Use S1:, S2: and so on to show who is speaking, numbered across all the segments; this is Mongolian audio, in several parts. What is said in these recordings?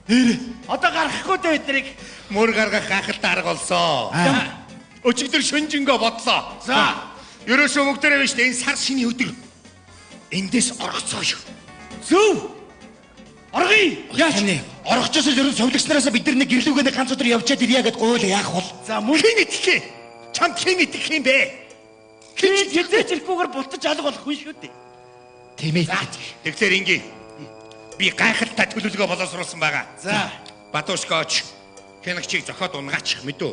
S1: Одоо гарахгүй дээ биднийг.
S2: Мөр гаргах гахалтай арга болсон. Өчигдөр шүнжэнгөө бодлоо.
S1: За.
S2: Ерөөсөө мөгдөрөө биш энэ сар шиний өдөр. Эндээс оргоцоо шүү.
S1: Зөв. Оргий.
S3: Яаж нэ? Оргочоос л ерөн совлогчнараасаа бид нар нэг гэрлүүгээ ганц өдөр явчаад ирья гэд гуйл яах бол.
S1: За мөн
S2: хэн итгэх юм? Чамд хэн итгэх юм бэ?
S1: хэн хизээч ирэхгүйгээр бултаж алга болох хүн шүү дээ.
S3: Тийм ээ.
S2: Тэгэхээр ингээ. Би гайхалтай төлөвлөгөө боловсруулсан байгаа.
S1: За.
S2: Батушкооч хянагчийг зохиод унгаач мэдүү.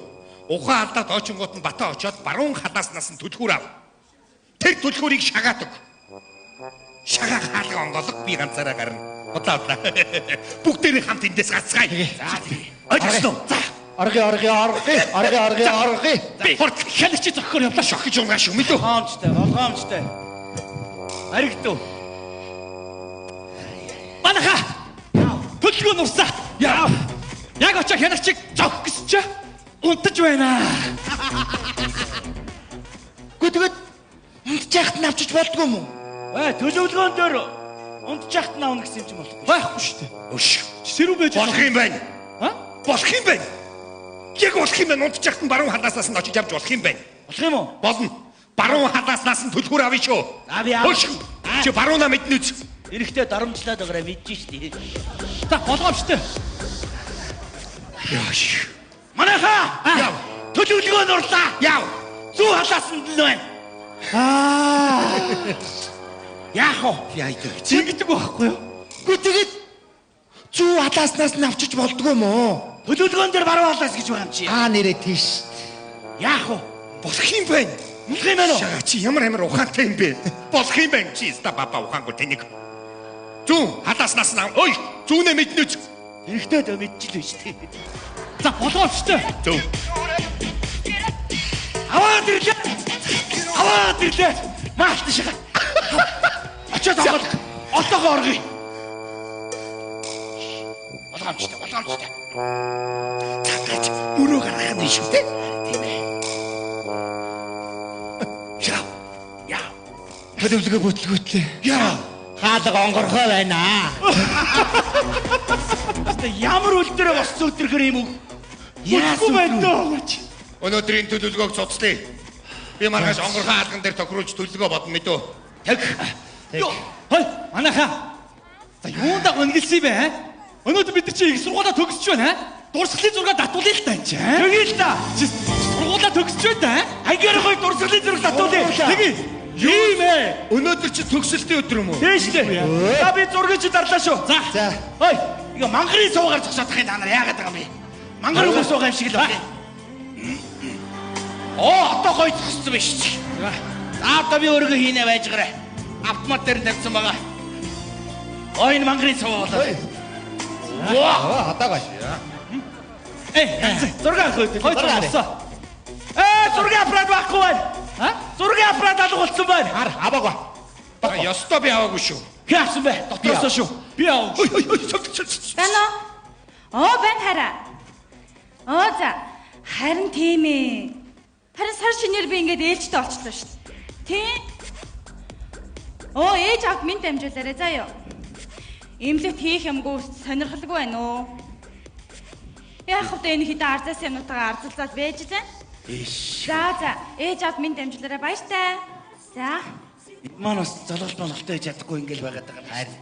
S2: Ухаан алдаад очингууд нь батаа очоод баруун халааснаас нь түлхүүр ав. Тэр түлхүүрийг шагаадаг. Шагаа хаалга онголог би ганцаараа гарна. Удлаа. Бүгдээрээ хамт эндээс гацгаая.
S1: За.
S2: Очсон. За.
S3: Орги.
S2: Би хурд хянагчийг зохиоор явлаа шохиж унгааш шүү мэдүү.
S1: Болгоомжтой. Аригдуу. Манаха. Төлгөө нурсаа. Яа. Яг очоо хянагчийг зогх гэсэн чи унтаж байна.
S3: Гүтгээд унтчихт нь авчиж болдгоо юм уу?
S1: Төлөвлөгөөн дээр унтчихт нь авна гэсэн юм чи болохгүй.
S3: Байхгүй шүү дээ.
S2: Өш.
S1: Сэрүү байж
S2: Болох юм байна. Болох юм байна. Яг болох юм байна. Унтчихт нь баруун халааснаас нь очиж авч болох юм байна.
S1: болох юм уу?
S2: Болно. Баруун халааснаас нь төлхүүр авъя шүү.
S1: Би авах.
S2: Өш. Чи баруунаа мэднэ үз.
S1: Эрэхтэй дарамжлаад байгаараа мэдэж штий. За болгоомжтой.
S2: Яаш.
S1: Манаха.
S2: Яв.
S1: Төлөвлөгөө нурлаа.
S2: Яв.
S1: Зүү халаасан л байна. Яах вэ?
S2: Яйдаг.
S1: Зингэдэг байхгүй юу?
S3: Гүтгээд зүү халааснаас нь авчиж болдгоо юм уу?
S1: Төлөвлөгөөн дээр баруун халаас гэж байгаа юм чи.
S3: Нэрээ тийш.
S1: Яах вэ?
S2: Болох юм байна.
S1: Болох юм байна уу?
S2: Шага чи ямар ухаантай юм бэ? Болох юм байна чи ста баба ухаангүй тэнийг. Зүү халааснаас нь ой зүүнээ мэднэ үз.
S1: Эрэхтэй дөө мэдчихлээ штий. За болгоомжтой.
S2: Зүү.
S1: Аваад ирлээ. Маалт шиг. Очоод аваад. Отоогоо оргий. Болгоомжтой.
S2: Цагаач мөрөө гаргах нь шүү дээ. Тийм ээ. Яа.
S3: Төлөвлөгөө бүтлгүүтлээ.
S2: Яа.
S3: Хаалга онгорхоо байна.
S1: Ямар үлдэрээ бос өдрөхөр юм уу? Яахгүй байна дөө.
S2: Өнөөдрийн төлөвлөгөөг цуцлаа. Би маргааш онгорхон хаалган дээр тохируулж төлөвлөгөө бодно мэдөө.
S1: Хой, манаха. За юунда гонглсон юм бэ? Өнөөдөр бид чинь их сургуулаа төгсөж байна. Дурсгалын зураг татуулъя л та энэ чинь. Тэгээл та. Сургуулаа төгсөж байна. Ангиар гой дурсгалын зураг татуулъя. Тэгээл. Тийм ээ.
S2: Өнөөдөр чи төгсөлтийн өдөр юм уу?
S1: Тийм шүү дээ. За би зургийг чи дарлаа шүү.
S3: За.
S1: Хой, иго мангарын суугаар зогсоодох юм та нар яагаад байгаа юм бэ? Мангар үгүй суугаа юм шиг л байна. Одоо гой зогссон биш чи. За одоо би өөрийгөө хийнэ байж гараа. Автомат дээр тавьсан байгаа. Энэ мангарын суу болоо.
S3: Хатаагаа.
S1: Зураг авах үү? Хой зургасаа. Зураг аппарат байхгүй байна. Зураг аппарат алга болсон байна.
S3: Аваагаа.
S2: Ёстой би аваагүй шүү.
S1: Хи авсан бэ? Дотроосоо шүү. Би аваа.
S4: Байна уу? Байна хараа. За. Харин тийм ээ. Харин сар шинээр би ингээд ээлжтэй олчлоо шүү дээ. Тийм. Ээж авт минь дамжуулаарай заа юу. Имлэгт хийх юмгүй сонирхолгүй байна уу? Яах вэ энэ хитэ арзаас юмнуудаа арзалзаад байж лээ. За. Ээж авт минь дамжуулаарай баяртай. За.
S1: Маань бас залгалт монголтой хийж чадахгүй ингээл байгаад байгаа. Харин.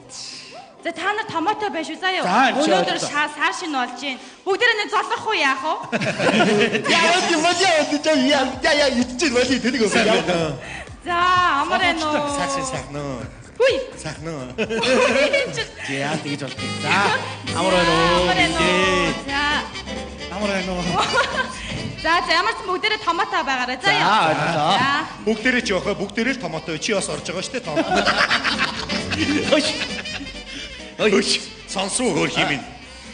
S4: За та нар томоотой байж үү заа юу.
S1: Өнөөдөр
S4: сар шин болж гин. Бүгдээрээ нэг золох уу яах вэ?
S3: Яа иччихэл боли тэнийг өгөө.
S4: За амар байна уу?
S2: Сайхан уу.
S4: Хүй.
S2: Сайхан уу.
S1: Яа тэгж болчих. За амар байна уу?
S4: За.
S1: Амар байна уу?
S4: За ямар ч бүгдээрээ томоотой байгаарай заа юу.
S1: За.
S2: Бүгдээрээ ч явах, бүгдээрээ л томоотой. Чи бас орж байгаа шүү дээ том. Өш. Сонсоо хөрх юм ин.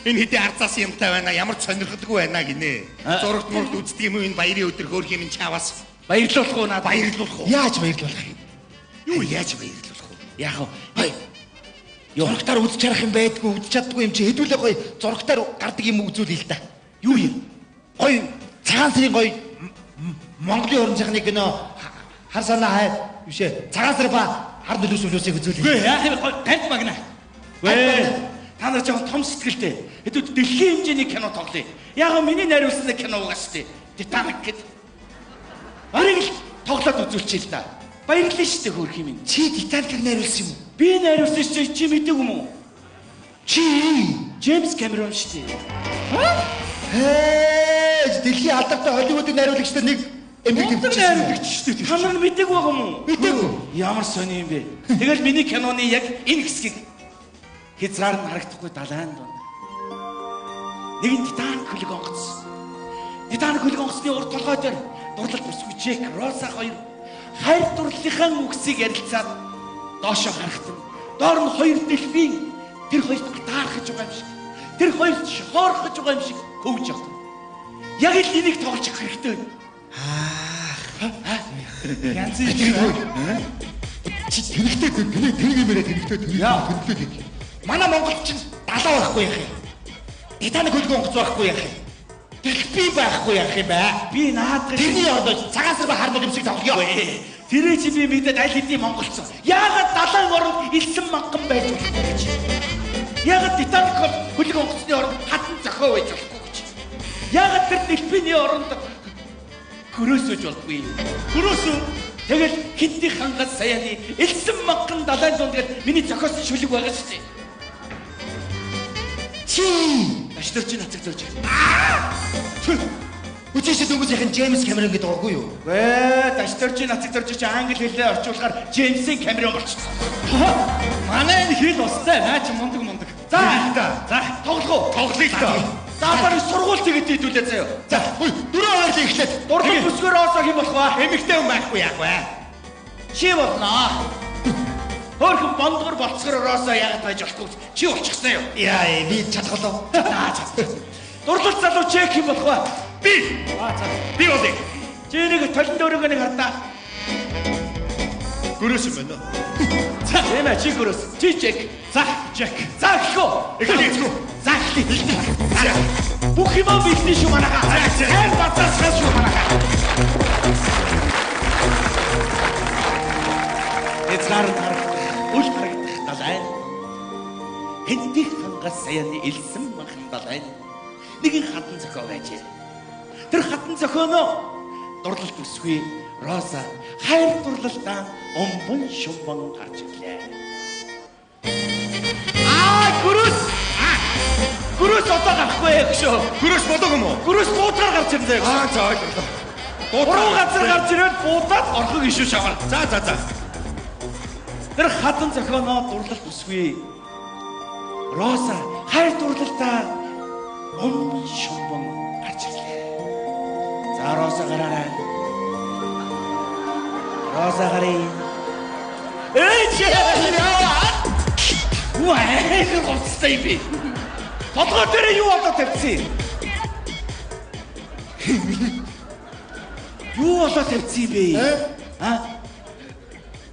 S2: Энэ хэдий арцаас юмтай байна, ямар ч сонирхолгүй байна гинэ. Зурагт мурагт үздэг юм уу энэ баярын өдөр хөрх юм чаваас.
S1: Баярлуулах уу надад?
S2: Баярлуулах уу?
S3: Яаж баярлуулах юм?
S2: Юу яаж баярлуулах уу?
S1: Яах вэ?
S3: Зурагтаар үзэж харах юм байдгүй, үзэж чаддгүй юм чи хэдүүлээ гоё зурагтаар гардаг юм үзүүл л та.
S1: Юу юм?
S3: Гоё цагаан сарын гоё Монголын уран сайхны кино хар санаа хай бишээ. Цагаан сар ба хар нөлөөс үлөөсийг үзүүл.
S1: Үгүй яах юм гард магна. Вэ.
S3: Та нар жоохон том сэтгэлтэй. Хэдүүд дэлхийн хэмжээний кино тоглоё. Яг миний найруулсан кино угаас шүү дээ. Титаник гэдэг. Ариг л тоглоод үзүүлчихъя л да. Баярлалаа шүү дээ хөөрх юм. Чи Титаникийг найруулсан юм уу? Би найруулсан шүү. Чи мэдээгүй юм уу? Чи Джеймс Кэмерон шүү дээ. Хээ, дэлхийн алдартай Холливуудын найруулагчдад нэг эмгэг
S1: найруулагч шүү дээ.
S3: Та нар мэдээгүй байгаа юм уу? Мэдээгүй. Ямар сони юм бэ? Тэгэл миний киноны яг энэ хэсгийг хязгаар нь харагдахгүй далайн дунд. Нэгэн Титаник хөлөг онгоцсон. Титаник хөлөг онгоцны урд толгой дээр дурлал бүсгүй Джек, Роза хоёр хайр дурлалынхаа үгсийг ярилцаад доошоо харахтан доор нь хоёр дэлфин тэр хоёрт таархаж байгаа юм шиг. Тэр хоёрт шохоорхож байгаа юм шиг хөвж явдаг. Яг л энийг тоглож авах хэрэгтэй байна. Янз бүр. Чи тэрэгтэй тэр юмэрэ тэрэгтэй. Манай Монголд ч далаа байхгүй яах юм. Титаник хөлөг онгоц байхгүй яах юм. Дэлфин байхгүй яах юм бэ? Би наадах тэрний ордоо цагаасраа хармал юм шиг тоглоё. Тэрээ чи би мэдээд аль хэдийн монголцсон. Яагаад далайн оронд элсэн манган байж болохгүй гэж. Яагаад Титаник хөлөг онгоцны оронд хатан зохио байж болохгүй гэж. Яагаад тэр дэлфиний оронд хөрөөсөж болдгүй. Хөрөөсөө тэгэл хинтийн хангас саяны элсэн манган далайн дунд гээд миний зохиосон шүлэг байгаа шүү дээ. Чи ашдэрч нацаг зорж. Үчээсээ дөнгөж яхан Джеймс Кэмерон гэдэг байгаагүй юу? Вэ, ашдэрч нацаг зорж чи англи хэлээр орчуулахаар Джеймсийн Кэмерон болчихсон.
S1: Манай энэ хэл устай наа чи мундаг.
S3: За, тоглох уу? Тоглоё л доо. За, барыг сургууль тэгээд хэдүүлээ заяа. За, хөөе, 4 хооронд эхлээд. Дурлал бүсгээр оосоо хэм болох ба? Эмэгтэй хүн байхгүй яах вэ? Чи болно. Хөрхөн бондгор болцгоор роосоо яагаад байж болохгүй чи болчихсон юу? Яа, би чадгалаа. Дурлал залуу чек юм болох ба? Би. Би болъё. Чи нэг толон дөөргөө нэг хардаа.
S2: Гөрөөс юм байна.
S3: За, эмэ чи гөрөөс. Чи чек. За, чек. За, гоо. Эхлэе. За, эхлэе. Бүх юм бидний шүү манайха. Хэн батсаас шүү манайха. Эцгаар үл харагдах далайн. Хинтих хангас саяны элсэн махан далайн. Нэгэн хатан зохио байжээ. Тэр хатан зохионоо дурлал бүсгүй Роза хайр дурлалдаа өмбөн шумбан гарч ирлээ. Гүрүс! Гүрүс одоо гарахгүй яг шүү.
S2: Гөрөөс болоог юм уу?
S3: Гүрүс буудгаар гарч ирлээ.
S2: За ойлголоо.
S3: Буруу газар гарч ирээд буудаад орхог ишүү шавар.
S2: За.
S3: Тэр хатан зохионоо дурлал бүсгүй Роза хайр дурлалдаа өмбөн шумбан гарч ирлээ. За Роза гараарай. Роза гарыг. Ваа, гомцтой би. Тодгоо дээр юу болоод тавьчихсан? Юу болоод тавьчихсан бэ?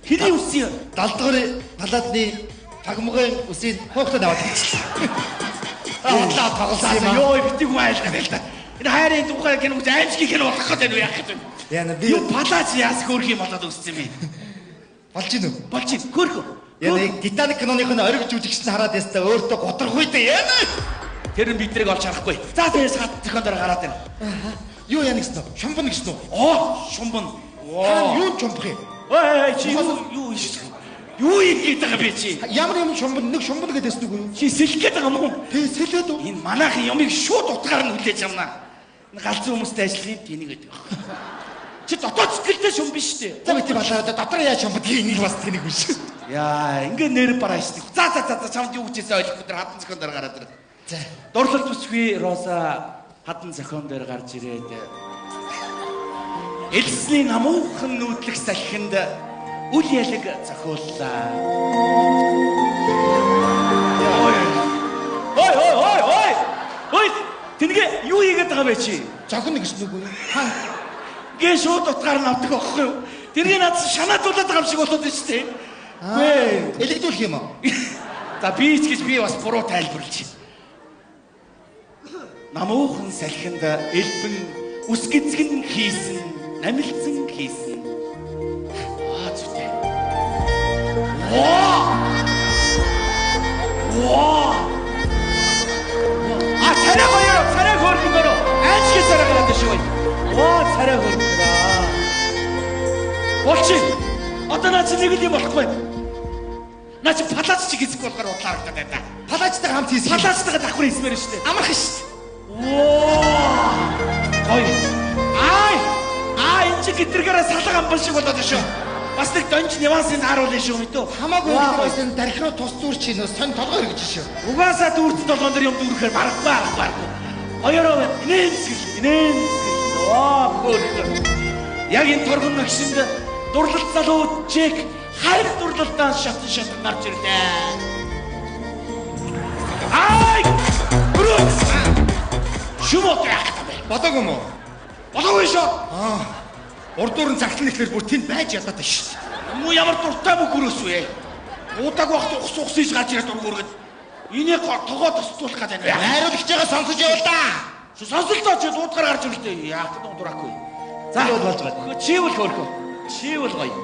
S3: Хэний үсээ?
S5: Далдгарын палатны тагмгын үсийг хоогтод аваад тавьчихсан.
S3: Ядлаа тоглосон юм. Йоо, битгий хүн айлгах байл та. Энэ хайрын тухай кино гэж аимшиг кино болох гэдэг нь яах гэдэг вэ?
S5: Яна би
S3: юу палац яас хөөрх юм болоод өссөн юм бэ?
S5: болж гинөө.
S3: Болж гин хөөрх.
S5: Яна Титаник киноных нь ориг жүжигчсэн хараад ястаа өөртөө готрохгүй дээ. Яна.
S3: Тэр нь биднийг олж харахгүй. За тэрс хат зохион дээр гараад байна.
S5: Юу яана гэсэн үү? Шумбан гэсэн үү?
S3: Шумбан.
S5: Хаа юу чумбах юм?
S3: Чи юу иш? Юу ийгээд байгаа бэ чи?
S5: Ямар юм шумбан нэг шумбан гэдээс нүг үү?
S3: Чи сэлэх гээд байгаа юм уу?
S5: Тэг сэлээд үү?
S3: Энэ манайхын юмыг шууд утгаар нь хүлээж авнаа. Галзуу хүмүүстэй ажиллах юм тэнийг гэдэг. Чи дотоод сэтгэлтэй шум биш үү?
S5: За бити балаа дотор яаж шумбан тэнийг бас тэнийг биш.
S3: Яа, ингээ нэр бараа штэ. За чамд юу гэжээсээ ойлгохгүй тэр хатан зохион дээр гараад ир. За. Дурлал бүсгүй Роза хатан зохион дээр гарч ирээд элсний намуухан нүүдлэх салхинд үл ялэг зохиуллаа. Ой! Тэнгээ юу хийгээд байгаа бэ чи?
S5: Зохино гэсэн үг үү? Хаа.
S3: Гээ шууд утгаар нь авдаг байхгүй юу? Тэргээ надад шанаатуулаад байгаа юм шиг болоод байна шүү дээ.
S5: Вэ, элэгдүүлэх юм уу?
S3: За би ч гэж би бас буруу тайлбарлаж байна. Намуухан салхинд элбэн үс гизгэн хийсэн, намилцсан хийсэн. Зүйтэй. Ваа!
S1: арай хөргөрөө. Болчих. Одоо наа чи нэг л юм болохгүй. Наа чи палац чи хийх болохоор удлаа харагдаад байна.
S3: Палаачтай хамт хийсэн.
S1: Палацтайгаа давхар хийсмээр шүү дээ.
S3: Амархан шүү.
S1: Оо. Гой. Энд чи гэтргээрээ салга амбал шиг болоод шүү. Бас нэг донж нюансын тааруулна шүү мэдөө.
S3: Хамаагүй бас энэ дарих руу тус дүүр чинь сонь толгой хэрэгж шүү.
S1: Угаасаа дүүрт толгоон дээр юм дүүрэхээр барахгүй. Хоёроо инээн. Хөөх. Яг энэ торгон агшинд дурлалт залуу чек хайр дурлалтаа шатан гарч ирлээ. Брус! Шумот яах вэ?
S2: Бодоогүй мó?
S1: Болоогүй шүү.
S2: Урдуурын цагтлан ихлээр бүр тэнд байж ядаад байна шүү.
S1: Муу ямар дуртай мөн хөрөөс вэ? Удааг багт ус хийж гарч ирээд ургуургээд энийг тогоо тосцуулах гэдэг байна.
S3: Найруулагчаа сонсож явал да.
S1: Сонсолтоо чи дуудгаар гарч ирлээ. Яах гэдэг дураагүй. За
S3: болж байгаа.
S1: Чивэл хөөрхөө. Чивэл гоё.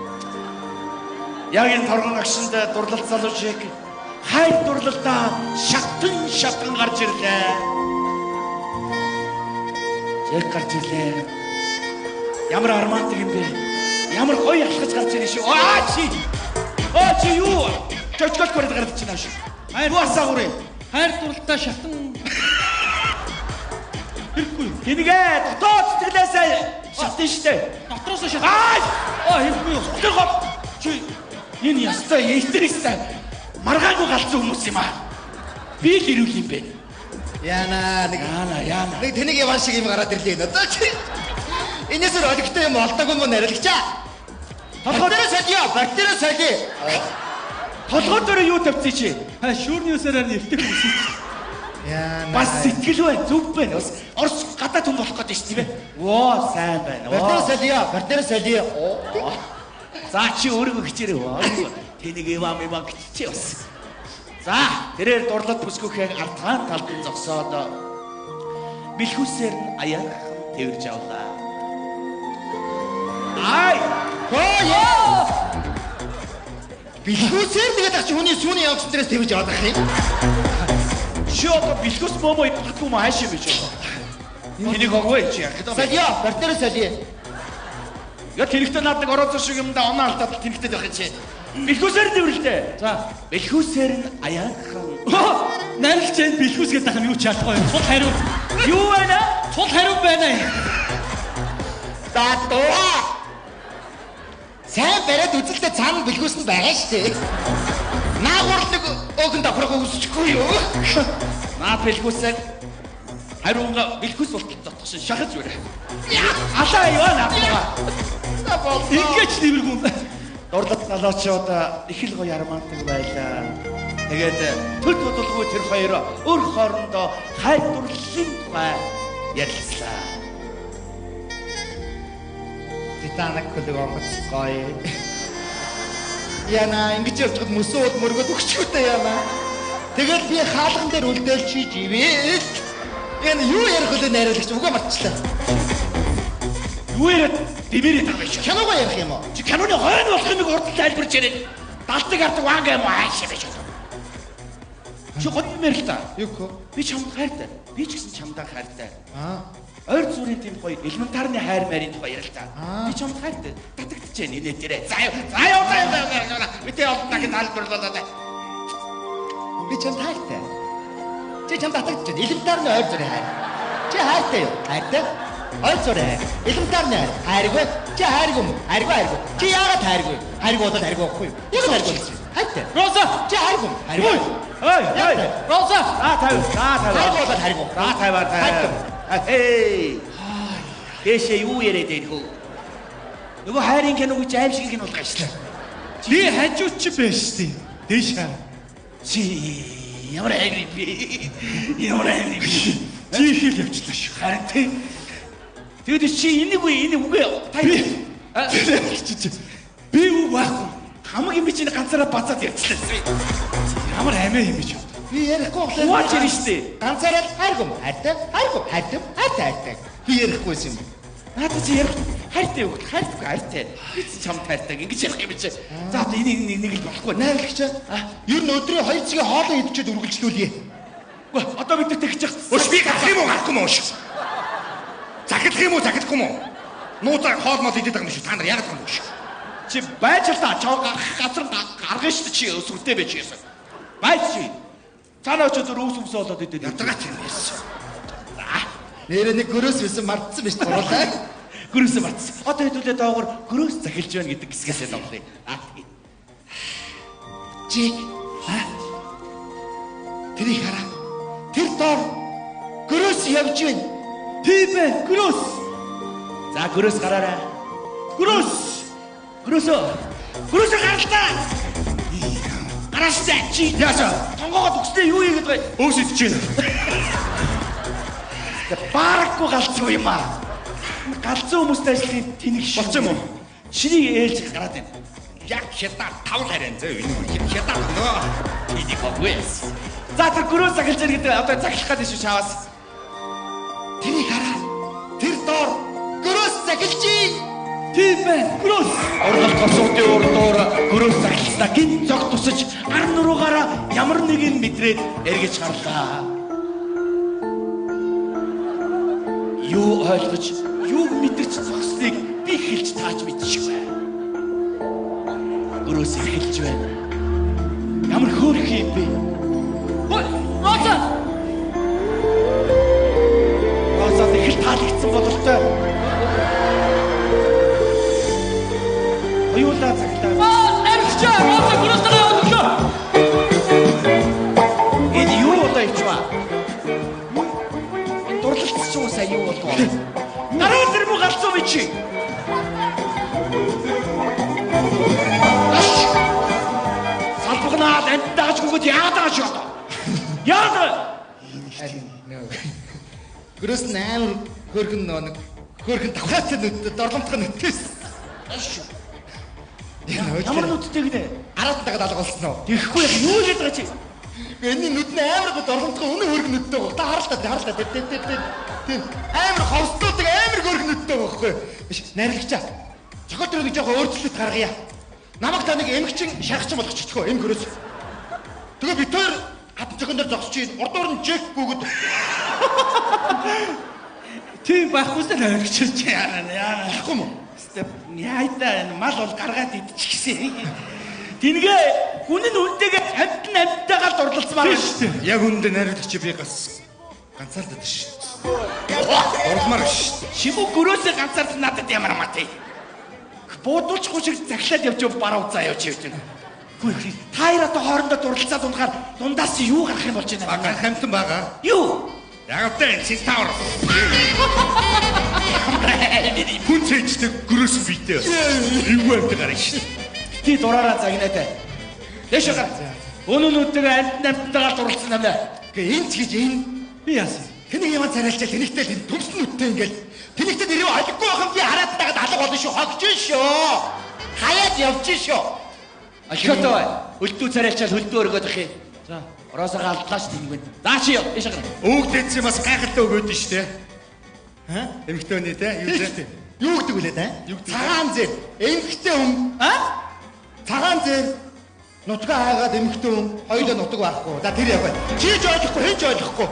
S1: Яг энэ торгон агшинд дурлалт залуу шиг хайр дурлалтаа шатан гарч ирлээ. Чек гарч ирлээ. Ямар армантай юм бэ? Ямар гоё алхаж гарч ирнэ шүү. Чи юу? Чочкот көрөд гарч чинь ааш. Хайр уусаагүрээ. Хайр дурлалтаа шатан. Хэрэггүй. Тэнийгээ дотоод сэтгэлээсээ шатна штэ. Дотроос шатна. Хэрэггүй. Тэр гол. Чи энэ ястай эйтеристэй маргаангүй галзуу хүмүүс юм аа. Би л ирүүл юм бэ.
S3: Яна. Нэг тэнийг яваа шиг юм гараад ирлээ энэ одоо чи. Энэс олигтой юм олдоогүй мөн нарилагчаа. Бактери солио.
S1: Толгой дээр юу тавьчих чи? Шүүрний үсээр нэвтэх үсэж.
S3: Яна.
S1: Бас сэтгэл бай, зүв байна. Бас орс гадаа түн болох гэдэг шүү дээ. Оо, сайн байна.
S3: Бактери солио.
S1: За чи өөрийгөө хичээрээ. Тэнийг яваа гिचээ бас. За, тэрээр дурлал бүсгүйхээ артгаан талд нь зогсоод бэлхүүсээр нь аяархан тэрж авлаа.
S3: Бэлхүүсээр тэгээд ачи хүний сүүний явц дээрээс тэрж аваад ах юм.
S1: Чи одоо бэлхүүс мөмөө идэхгүй маа хааш юм биш үү? Тэнийг оггүй чи яг гэдэг.
S3: Солио, бактери солио.
S1: Яг тэнэгтэй наад нэг орооцоо шиг юм да оноо алдаад тэнэгтэй байх юм чи. Бэлхүүсээр дэврэлтэй. За, бэлхүүсээр нь аяархан. Найралчэнд бэлхүүс гэдэг юм юу ч яахгүй. Цул хариу. Юу байна? Цул хариу байна.
S3: За доо. Сайн бариад үзэлдээ цаана бэлхүүс нь байгаа шүү дээ. Наагур нэг өөхөн давхрах үсчихгүй юу?
S1: Наад бэлхүүсээр хариуга бэлхүүс болтол дотгош шахаж байна. Алаа яваа наадгаа. Ингэж нэмэргүй. Дурлалт залуучууд их л гоё армантай байлаа. Тэгээд төд бодлого тэр хоёр өөр хоорондоо хайр дурлалын тухай ярилцлаа.
S3: Титаник хөлөг онгоц гоё. Яна ингэж явж гад мөсөөд мөргөд өгчгөөтэй яна. Тэгээд би хаалган дээр үлдээл чиж ивэл. Яна юу ярих вэ найруулагч угаа мартчихлаа.
S1: Юу яриад дэмэрээ тав биш.
S3: Киногоо ярих юм уу?
S1: Чи киноны хойно болох юмыг урд нь тайлбарч яриад 70 ард ванга юм ааш биш. Чи годмэр л та.
S3: Юу хөө?
S1: Би чамд хайртай. Би ч гэсэн чамдаа хайртай. Ойр зүрийн тийм гоё элементарны хайр марийн тухай ярил та. Би чамд хайртай. Татагдчихэ нэ тэрэ. Заяа. Битээ олднаг нь тайлбарлуулаад.
S3: Би чамд хайртай. Чи чамд татагдчихэ. Элементарны ойр зүрийн хайр. Чи хайртай юу? Хайртай. Ойр зүрийн хайр. Элементарны хайр. Хайргүй. Чи хайргүй юм. Хайргүй. Чи яагаад хайргүй? Хайргүй удаад хайргүй байхгүй юу? Яг хайргүй. Хайртай.
S1: Роза,
S3: чи хайргүй. Хайргүй.
S1: Роза. Хайргүй удаад
S3: хайргүй.
S1: Хайргүй. Дэшээ юу яриад байх вэ? Нөгөө хайрын киног чи аим шиг кино болгоо шүү дээ. Би хажууд чи байж шүү дээ. Дэшээ. Чи ямар айгри би. Чи хэл явчлаа шүү. Харин тий. Тэгэд чи энийг үгүй. Би үг байхгүй. Хамаг юм чи ганцаараа бацаад ярьцлаа. Ямар амиа юм биш үү?
S3: Би ярихгүй болохоор
S1: Хууч ирнэ шүү дээ.
S3: Ганцаараа хайргүй. Хайртай. Би ярихгүй юм.
S1: Наадад чи ярих хайртай юу? Хайртай. Би чамд хайртай ингэж ярих юм чи. За одоо энийг нэг л болохгүй.
S3: Найрлагч. Ер нь өдрийн 2 цагийн хоолой идчихэд үргэлжлүүлье.
S1: Гэхдээ одоо бид тэгчих.
S2: Өш би гарах юм уу гарахгүй юм уу? Захидлах юм уу? Нууцаар хоол мол идэх юм шиг та нар яг юм шиг.
S5: Чи байж л та чав газар гаргана шүү дээ чи сүртэй байж гэсэн. Байж чи. Цаанаа ч зөв өвс болоод идэв.
S2: Ядрагач юм байсан.
S3: Нэрээ нэг гөрөөс байсан мартсан биш гурлаа.
S5: Гөрөөсөө мартсан. Одоо хэдүүлээ доогоор гөрөөс захилж байна гэдэг хэсгээс л авах юм.
S3: Чи тэрийг хараа. Тэр доор гөрөөс явж байна.
S5: Тийм ээ, гөрөөс. За гөрөөс гараарай. Гөрөөс. Гөрөөсөө гаралтаа. Гараастай чи яашаа. Тонгоогоо төгсдөө юу хийгээд бай.
S2: Өөс идэж байна.
S5: Баарахгүй галзуу юм аа. Галзуу хүмүүстэй ажлын тэнэг шүү.
S2: Болчих юм уу?
S5: Шинийг ээлж гараад байна.
S2: Яг хятад тавл харин зөө энэ хятад нөө.
S5: Энийг хогвэс. За тэр гөрөөс захилж байгаа гэдэг одоо захилах гэдэг шүү чаваас.
S3: Тэрийг хараа. Тэр доор гөрөөс захилжээ.
S5: Тийм байна. Гөрөөс. Ургалт госуудын урдуур гөрөөс захилснаа гинт зог тусаж ар нуруугаараа ямар нэгэн мэдрээд эргэж гарлаа. Юу ойлгож, юу мэдэрч зогсныг би хэлж тааж мэдчихвэ. Гөрөөс эхэлж байна. Ямар хөөрх юм бэ? Роза! Роза их таалагдсан бололтой. Оюулаа цаглаа. Эргэж Роза гөрөөсөө явууллаа. Энэ юу удаа ичвэ? Дурлалцч уу сая юу болов? Нарийн тэр муу галзуу би чи. Салбагнаад энд дааж гүгэд яадааш юу? Яада!
S3: Гөрөөс нь амар хөөрхөн нэг хөөрхөн давхаатай нүд дорломтох нүдтэйс.
S5: Ямар нүдтэй гинэ?
S3: Араас тагаад алга болсон уу?
S5: Тэгэхгүй юу хэлээд байгаа чи?
S3: Энийн нүд нь амар дорломтох өнөө хөөрхөн нүдтэй баг. Та харалтаа тийм амар ховслуудыг амар хөөрхөн нүдтэй байхгүй. Биш найрлагчаа. Чохол төрөг жоохон өөрчлөлт гаргая. Намайг та нэг эмгчин шахагч болгоч чичгөө энэ гөрөөс. Тэгээ бид хоёр хатан цогон дээр зогсож чинь урдуур нь чек гүгэд.
S5: Тийм байхгүй л ойлгочирч яана.
S3: Яахгүй юм уу?
S5: Степ яайда энэ мал бол гаргаад идчихсэн. Тингээ хүн нь үнтэйгээ амттайгаа дурлалцмаар байна шүү дээ.
S2: Яг үүндээ найруулагч би ганцаардаад шүү. Дурлмаар шүү.
S5: Шибүү гөрөөсөө ганцаард надад ямар матай. Буудуулчихгүй шиг захлаад явж бараа уцаа явж байна. Гүр та хоёр одоо хоорондоо дурлалцаад унахаар дундаас юу гарах юм болж байна?
S2: Бага хамтан байгаа.
S5: Юу?
S2: Яг тэ систавр. Хүн цэжтэй гөрөөс битэй. Эвгүй амт гарах шүү.
S5: Ти дураараа загнаатай. Дэшээ гар. Өнөөнүүдтэйгээ амттайгаа дурлалцсан юм лээ.
S3: Гээ энэ ч гэж энэ
S5: Би яасан?
S3: тэнийг ямар царайлчаа тэнийгтэй тэр төмсөн нүдтэй ингээл тэнийгтэй нэрээ олиггүй байхад би хараад тагаад алга болно шүү. Хогж шүү. Хаяад явж шүү.
S5: Алхатай. Хөлдөө царайлчаал хөлдөө өргөд ах юм. За, ороосоо алдлаач тийм байна. За чи яв. Дэшээ гар.
S2: Өвгдээдсэн бас гайхалтай өгөөд нь шүү. Хаа? Эмхтөөний те юу лээ?
S3: Юу гэдэг вэ те? Цагаан зэр. Эмхтэй хүн. Цагаан зэр. Нутгаа хаагаад эмхтэй хүн. Хоёулаа нутаг байхгүй. За тэр яг байна. Чиж ойлгохгүй, хэн ч ойлгохгүй.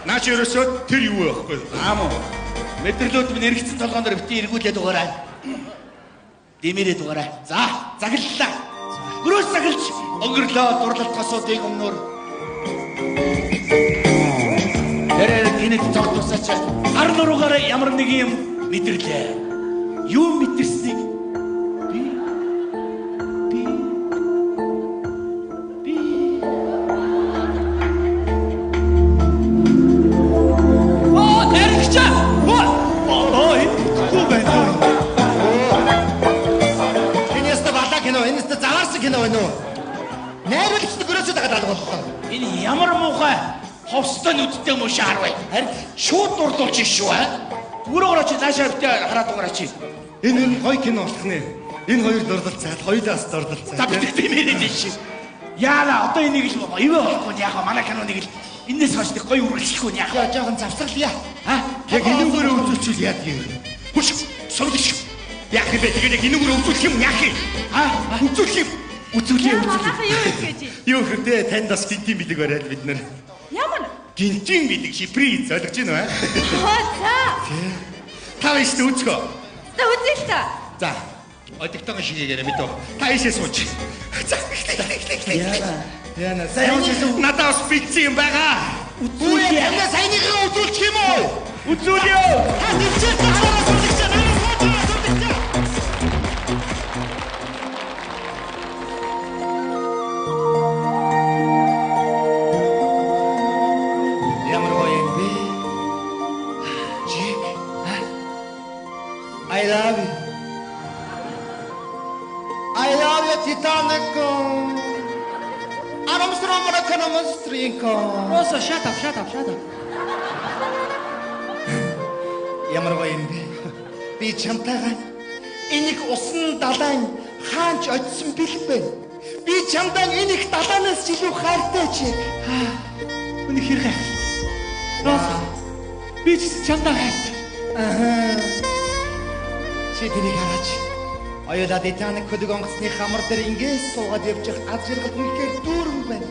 S2: Наач ерөөсөө тэр юу байхгүй.
S5: Аам уу. Мэдэрлүүд минь эргэцэн толгоон дээр бити эргүүлээд угаарай. Дэмэрээ дугаарай. За, загиллаа. Гөрөөс загилж өнгөрлөө дурлалт госуудыг өмнөр. Тэрээр гинэт цогт тусаач. Ар нуруугаараа ямар нэг юм мэдэрлээ. Юу мэдэрснийг
S3: найруулагчд гөрөөсөө дагаад алга боллоо.
S5: энэ ямар муухай ховстой нүдтэй муу шаар вэ? Харин шууд дурлуулж шүү аа. Зүгөөрөө чи наашаа битээ хараад угаараа чи.
S2: Энэ гоё кино болох нэ. Энэ хоёр дурлалцаад хоёулаас дурлалцаад.
S5: За битээ дэмэрээд ши. Яана одоо энийг л ивэ болохгүй яах вэ? Манай киноныг л энэс хойш нэг гоё үргэлжлэхгүй яах вэ?
S3: Жоохон завсарлая.
S2: Яг энүүгээр өвдөлчүүл яад юм. Хүч сонгож. Яах вэ? Тэгээд яг энүүгээр өвдүүлэх юм яах юм? Өвдүүлэх юм. Үзүүлээ.
S4: Манайхаа юу хийж?
S2: Юу хэрэгтэй танд бас гинтийн бэлэг бариад бид нар.
S4: Ямар?
S2: Гинтийн бэлэг шиприз ойлгож байна уу?
S4: За.
S2: Та биш үүсгөө.
S4: За үзье л та.
S2: За. Диктогийн шигээгээрээ мэдөө. Та ийшээ сууч. За.
S3: Яна сайн үзсэн.
S2: Надад бас бицсэн юм байгаа.
S3: Үзүүлээ. Танаа саяныхаа үзүүлчих юм уу?
S1: Үзүүлээ.
S3: Та төвчөөс цаанаас үзчихсэн. Ямар гоё юм бэ? Жиг. I love you. I love you, Titanic. Armstrong, Rosa, shut up. Ямар гоё юм бэ? Би чамтайгаа энийг усан далайн хаанч очсон бэлбэ. Би чамдаа энийг далаанаас илүү хайртай чиг.
S1: Үнэхээр гайхалтай. Роса. Би ч чамдаа хайртай.
S3: Чи тэнийг хараач. Оёлаа Титаник хөдөг онгоцны хамар дээр ингээс суугаад явж байгаа аз жаргал үнэхээр дүүрэн байна.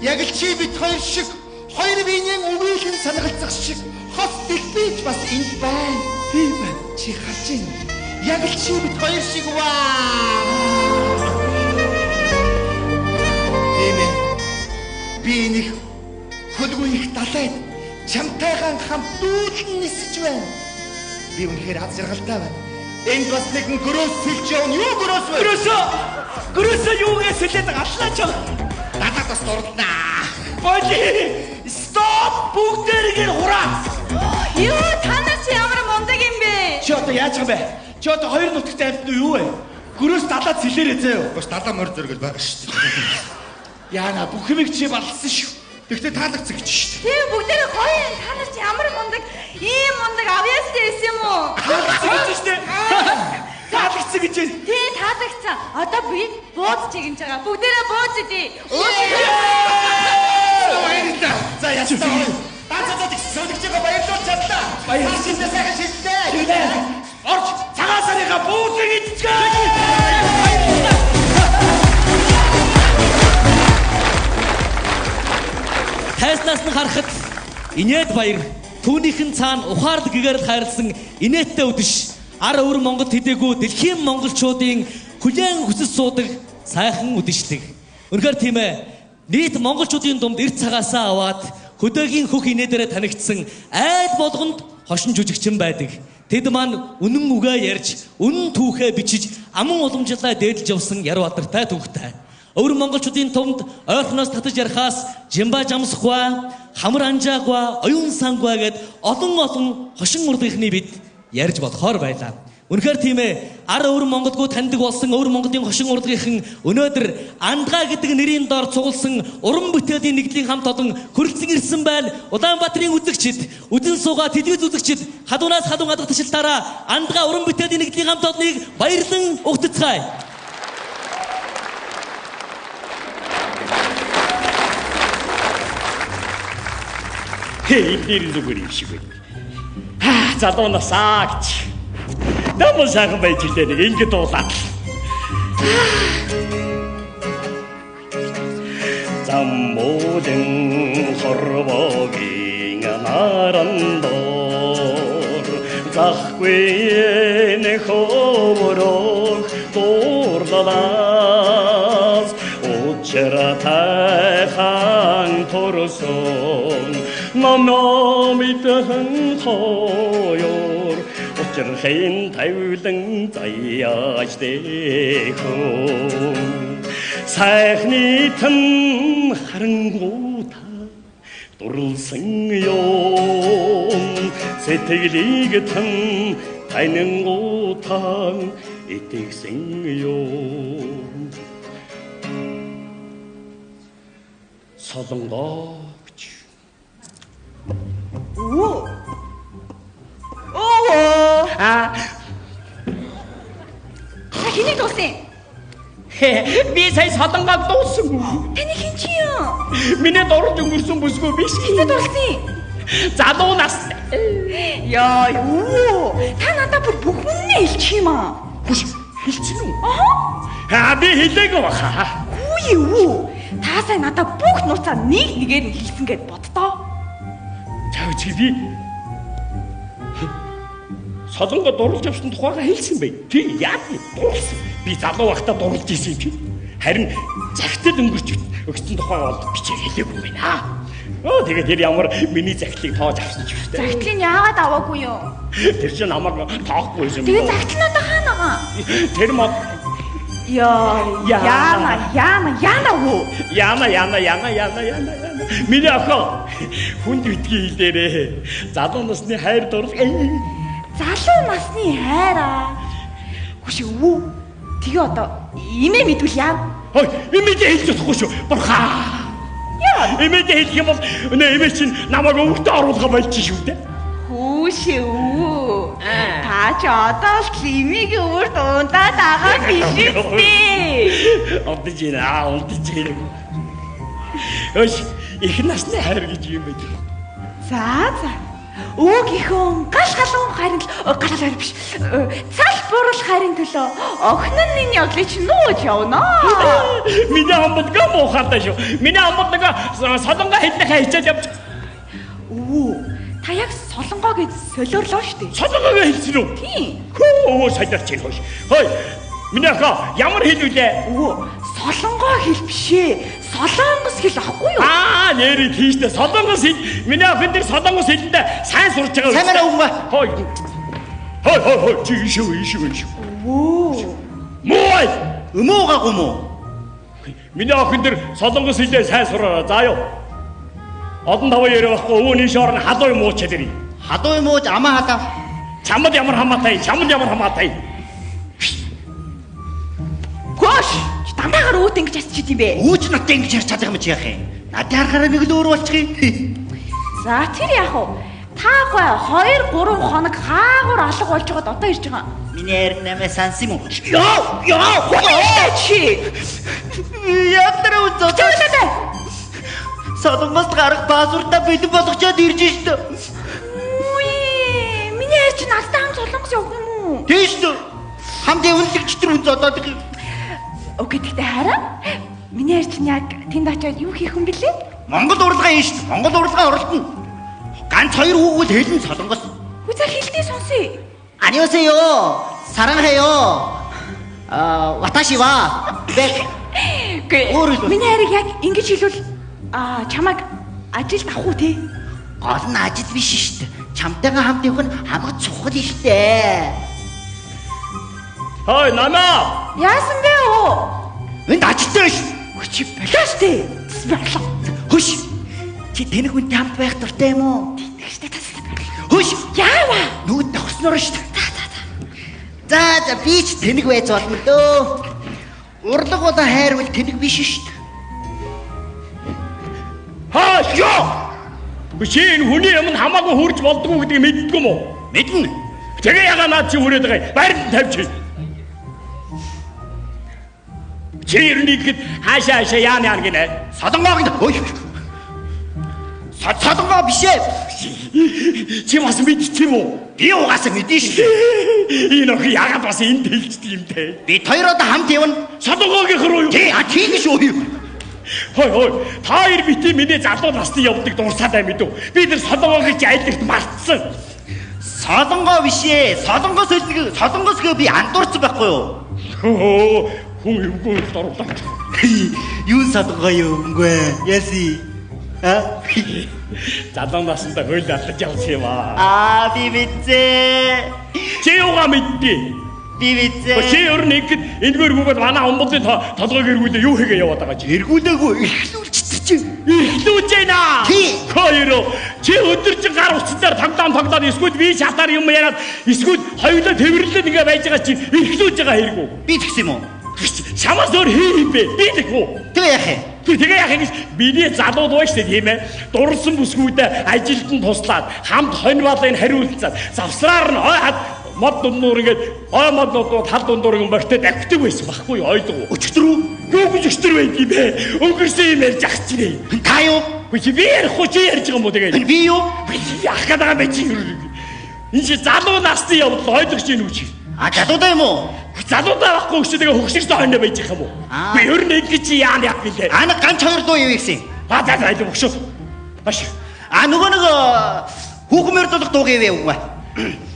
S3: Яг л чи бид хоёр шиг хоёр биеийн өвөөлөн санагалцах шиг хос дэлбэж бас энд байна. Тийм байна. Чи харж байна. Яг л чи бид хоёр шиг Тийм ээ. Би нэг хөдгөө их далайд чамтайгаан хамт дүүлэн нисэж байна. Би үнэхээр аз жаргалтай байна. Энд бас нэгэн гөрөөс сэлж явна. Юу гөрөөс вэ?
S1: Гөрөөсөө юугээ сэлээд галлаач.
S2: Надад бас дурлаа.
S1: Боли! Стоп! Бүгдээрээ хураа!
S4: Юу танаас ямар мундаг юм бэ?
S1: Чи одоо яаж байгаа бэ? Чи одоо хоёр нутагт амьд нь юу вэ? Гөрөөс далаад сэлээрээ заяа.
S2: Бас далаа морь зөргөл байгаа шүү дээ.
S1: Яана бүх юмыг чи балсан шүү.
S2: Тэгтээ таалагдсан гэж шүү дээ.
S4: Тийм бүгдээрээ гоё юм. Танаас ямар мундаг ийм мундаг авьяастай байсан юм уу?
S1: Таалагдсан гэж шүү дээ. Таалагдсан гэж.
S4: Тий таалагдсан. Одоо би бууз чигэмж байгаа. Бүгдээрээ бууз идэ.
S3: За яасан. Тацаад сольгчгаа баярлуулж чадлаа. Баярлалаа сайхан шилжлээ.
S1: Орж цагаан сарынхаа буузыг идчихээ.
S6: Тайснаас нь харахад инээд баяр түүнийхэн цаана ухаарлаг гэгээр л хайрлсан инээдтэй үдэш ар өвөр Монголд хэдээгүй дэлхийн монголчуудын хүлээн хүсэж суудаг сайхан үдэшлэг. Үнэхээр тийм ээ. Нийт монголчуудын дунд эрт цагаасаа аваад хөдөөгийн хөх инээдэрээ танигдсан айл болгонд хошин жүжигчин байдаг. Тэд маань үнэн үгээ ярьж, үнэн түүхээ бичиж, аман уламжлалаа дээдлж явсан яруу алдартай түүхтэй. Өвөр монголчуудын томд ойрхоноос татаж ярихаас жимба жамсхва, хамар анжаагва, оюун сангва гэд олон хошин урлагийнхны бид ярьж бодохоор байлаа. Үнэхээр тийм ээ. Ар өвөр Монголгүй таньдаг болсон өвөр Монголын хошин урлагийнхан өнөөдөр Андгаа гэдэг нэрийн доор цугласан уран бүтээлийн нэгдлийн хамт олон хүрэлцэн ирсэн байна. Улаанбаатарын үзэгчид, үдэн суугаа телевиз үзэгчид хадуунаас хадуун гадах ташилтаараа Андгаа уран бүтээлийн нэгдлийн хамт олныг баярлан угтацгаая.
S7: Эдгээр зүгээр юм шиг байна. Залуунаас аагч. Намайг сайхан байж илээ нэг ингэ дуулаад. Замбодэн хорвогийн нарандор захгүй нэг ховорог дуурлалаас учраа хан торсон намитэн хойор учрахын тавилан заяаж дэхөн сайхны тэн харангуйта дурлсан юм сэтгэлийг тэн танингуутан итгэсэн юм солонгогч
S4: Хэнийг дуусан?
S7: Би сая солонгог дуусан.
S4: Таны хин чи юу?
S7: Миний дурд өнгөрсөн бүсгүй биш.
S4: Хинээ дуулсан?
S7: Залуу нас.
S4: Яа юу? Та надад бүх үнэ хэлчих юм аа.
S7: Хүш хэлчихэн үү?
S4: Аа.
S7: Би хэлээгүй баха.
S4: Хүү юу? Та сая надад бүх нууцаа нэгээр нь хэлсэн гэд боддоо.
S7: Чав чи би Солонго дурлж авсан тухайга хэлсэн бай. Тий яа дурлсан. Би залуу байхдаа дурлж исэн юм чи. Харин захидал өнгөрч өгсөн тухайга бол бичээ хэлээгүй байна. Тэгээд тэр ямар миний захидлыг тоож авсан ч юм.
S4: Захидлыг яагаад аваагүй юу?
S7: Тэр чинь намайг тоохгүй юм.
S4: Тэгээд захидлнуудаа хаана байгаа?
S7: Тэр мод
S4: Яна уу?
S7: Яна. Миний охин хүнд битгий хэлээрээ. Залуу насны хайр дурлал.
S4: Залуу насны хайраа. Хүш үү? Тэгээ одоо имээ мэдвэл яа?
S7: Хой, имээ хэлж чадахгүй шүү. Бурхан. Имээ хэлэх юм бол имээ чинь намайг өвгтө оруулах болж шүү дээ.
S4: Хүш үү? Та ч одоо л имийг өөр дундаа дагаа биш үү?
S7: Удаж. Өш, их насны хайр гэж юм бэ?
S4: За. Өвгийнхөө гал халуун хайрын гал хайр биш. Цал буурал хайрын төлөө охин нь миний оглыг чинь нууж явна.
S7: Миний хамбалга муухайтай шүү. Миний хамбалга солонго хэлнэ хайчаад явж.
S4: Та яг солонгоо гэж солиорлоо шүү дээ.
S7: Солонгоо хэлсэн үү?
S4: Тийм.
S7: Хөө сайдарч ийн хөөш. Хой. Миний охин ямар хэл үлээ?
S4: Солонгоо хэл бишээ. Солонгос хэл ахгүй юу?
S7: Нэрээ тийштэй солонгос хэл. Миний охин тэр солонгос хэлэндээ сайн сурч байгаа.
S3: Сайн байна уу?
S7: Хой. Чи ишүү. Муу.
S3: Өмөөгагүй мүү?
S7: Миний охин тэр солонгос хэлээ сайн сураа. За юу. Одон таван ярих байхгүй өвөөний шорон халуун мууч хэлэрий.
S3: Хадуу мууж амаа хадаа.
S7: Чамд ямар хамаатай.
S4: Гош! Дандаагаар өөд ингэж асчиж юм бэ?
S3: Өөч надтай ингэж ярьж чадах юм чи яах юм? Надад харахаараа нэг л өөр болчих юм.
S4: За тэр яах вэ? Та 2-3 хоног хаагур алга болж байгаад одоо ирж байгаа.
S3: Миний ярь намайг сансан юм уу?
S4: Яа! Чи!
S3: Яатраа үзөө.
S4: Чөлөөдөө!
S3: Солонгост гарах паспортаа бэлэн болгочоод ирж штэ.
S4: Миний ярь чи надтай хам солонгос явах юм уу?
S3: Тийш үү? Хамт явуулагч тэр үн зодоод.
S4: Окей, тэгтээ хараа. Миний ярь чинь яг тэнд очиод юу хийх юм бэлээ?
S3: Монгол урлагаа хийн штэ. Монгол урлагаа оролдоно. Ганц 2 үгүүл хэлэн солонгос.
S4: Үзээ хэлтий сонсъё.
S3: 안녕하세요. 사랑해요. 와타시 와.
S4: Миний яриг яг ингэж хэлвэл чамайг ажилд авах уу те?
S3: Гол нь ажил биш штэ. Чамтайгаа хамт явах нь хамаг чухал штэ.
S7: Хой, намаа.
S4: Яасан бэ оо?
S3: Энд ажилтай биш.
S4: Чи балаас те. Баярлаа.
S3: Хөш. Чи тэнэг үнтэй хамт байх дуртай юм уу?
S4: Тэгштэй тасалдаг.
S3: Хөш.
S4: Яава?
S3: Нүд тохсноор штэ. За би ч тэнэг байж болно дөө. Урлаг удаа хайрвал тэнэг биш штэ.
S7: Ёо! Чи энэ хүний юм хамаагүй хурж болдгоо гэдгийг мэддэг юм уу?
S3: Мэднэ.
S7: Тэгээ яга наад чи хүрээд байгаа. Байранд тавьчих. Чи ирнийгэд хаашаа яана гинэ.
S3: Солонгоо ой. Солонгоо биш ээ.
S7: Чи бас мэдчих юм уу?
S3: Би угаасаа мэдэн шүү.
S7: Энэ охин яагаад бас энд хэлждэг юм те?
S3: Бид хоёр одоо хамт явна.
S7: Солонгоогийн руу юу?
S3: Тийм шүү.
S7: Хой. Та хоёр бити миний залуу насны явдаг дурсаад байм мэдв. Би тэр солонгоогийн чи айлгт мартсан.
S3: Солонгоо биш ээ. Солонгос гээ би андуурсан байхгүй юу?
S7: Хүн юмгүй дорлоо.
S3: Юу солонгоо юмгүй. Яси.
S7: Залуу насндаа хөл алдаж явсан юм аа.
S3: Би мэдээ.
S7: Чи юугаа мэддээ?
S3: Би мэдээ.
S7: Чи өөр нэг эндгээр бүгд манай ομбодын толгойг эргүүлээ юу хийгээ яваад байгаа чи?
S3: Эргүүлээгүй ихлүүлчихчих чи.
S7: Ихлүүлж байна. Хоёроо чи өдөржин гар утсаар тогтоон эсвэл би шатаар юм яриад эсвэл хоёулаа тэрвэрлээд ингээ байж байгаа чи ихлүүлж байгаа хэрэггүй.
S3: Би тэгсэн юм уу?
S7: Чамаас өөр хий юм бэ? Би тэгвүү.
S3: Тэгээ яах юм?
S7: Тэгээ яах юм гэж бидний залууд байж тийм ээ. Дурсан бүсгүйдээ ажилд нь туслаад хамт хонь балын хариулцаад завсраар нь мод дундуур ингээд мод тал дундуур юм бортод авдаг байсан байхгүй ойлгоо. Өчтөр үү? Юу гэж өчтөр байд юм бэ? Өнгөрсөн юм ярьж ах чинь.
S3: Та юу?
S7: Чи би ярихгүй чи ярьж байгаа юм уу тэгээд?
S3: Би юу?
S7: Яах гээд байгаа юм бэ чи? Энэ чи залуу насны явдал ойлгож гин үү чи?
S3: Залуудаа юм уу?
S7: Залуудаа байхгүй өчтөр тэгээ хөгшөрсөн хойно байж байгаа юм уу? Би ер нь ингэж чи яа яах вэ?
S3: Ана ганц 2 дуу юу гэсэн?
S7: За өгшөө. Баш.
S3: Нөгөө нэг хүүхмэр дуулах дуу гэвэ юм ба.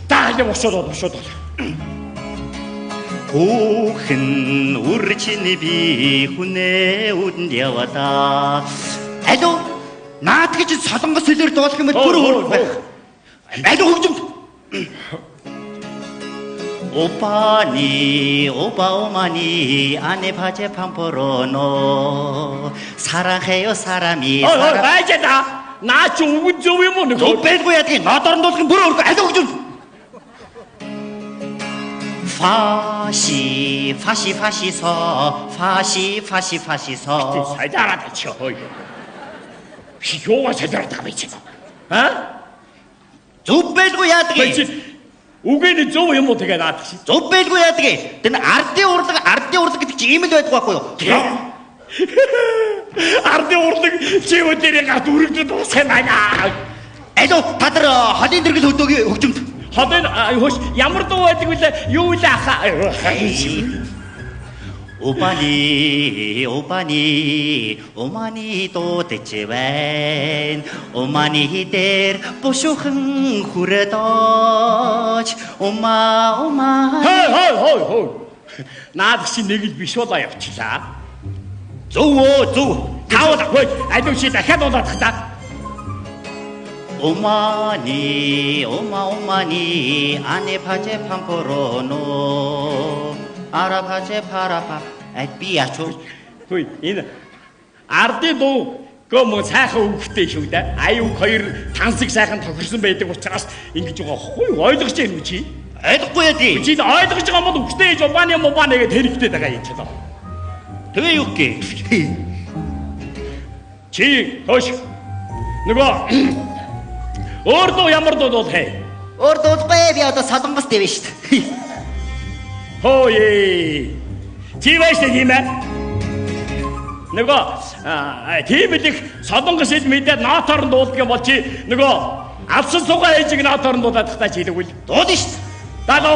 S7: Даалаа бошоод.
S8: Хүүхэн үрчин би хүнээ үдэнд яваа.
S3: Алуу наад гэж солонгос хэлээр дуулах юм бол бүр өөр байх. Алуу хөгжим.
S8: 오빠니 안에 바제 판포로노 사랑해요 사람이
S7: Байжаа. Наа чи үгэн зөв юм уу?
S3: Зөв байлгүй яа тийм наад орондуулах юм бүр өөр. Алуу хөгжим.
S8: 파시서
S7: 살자라다 쳐. 비교가 살자라다 배치.
S3: Зөв байлгүй яадаг юм.
S7: Үгээр зөв юм уу тэгээ наад чи.
S3: Зөв байлгүй яадаг юм. Тэр ардын урлаг гэдэг чи ийм л байдаг байхгүй юу?
S7: Ардын урлаг чи өдөрийн гарт үргэлж дуусах байна.
S3: Алуу та нар холын дэргэл хөдөөгийн хөгжимд.
S7: Хадын хөөш ямар дуу байдаг вэ? Юу вэ аха?
S8: 오마니 도대체웬 오마니들 보쇼흥 후레도ች 오마
S7: Хой. Наад чи нэг л биш болоо явчлаа.
S3: Зөв.
S7: Таавал хөөе. Алуу чи дахиад удаад та.
S8: 오마니 안에 바제 판포로노 아라바제 파라파 비야초
S7: Хөөе. Энэ ардын дуу гом сайхан үгтэй шүү дээ. Аюу хоёр тансаг сайхан тохирсон байдаг учраас ингэж байгаа хөөе ойлгож байна уу чи?
S3: Ойлгохгүй яа тий.
S7: Чи ойлгож байгаа юм бол үгтэй жобаны мобаныг тэрэгтэй байгаа юм чи.
S3: Тэгээ юу гээ?
S7: Чи хөөш. Нөгөө өөр дуу ямар дуу хэ?
S8: өөр дуулахгүй би одоо солонгос дэвэн шүү дээ.
S7: Хөөе. Чи байж тийм ээ. Нөгөө тийм их солонгос хэл мэдээд наатаар дуулдаг юм бол чи нөгөө алсан сугаа ээжиг наатаар дуулаад тахтаа чи хэлэхгүй.
S3: Дууд нь шүү.
S7: Даа.
S3: До.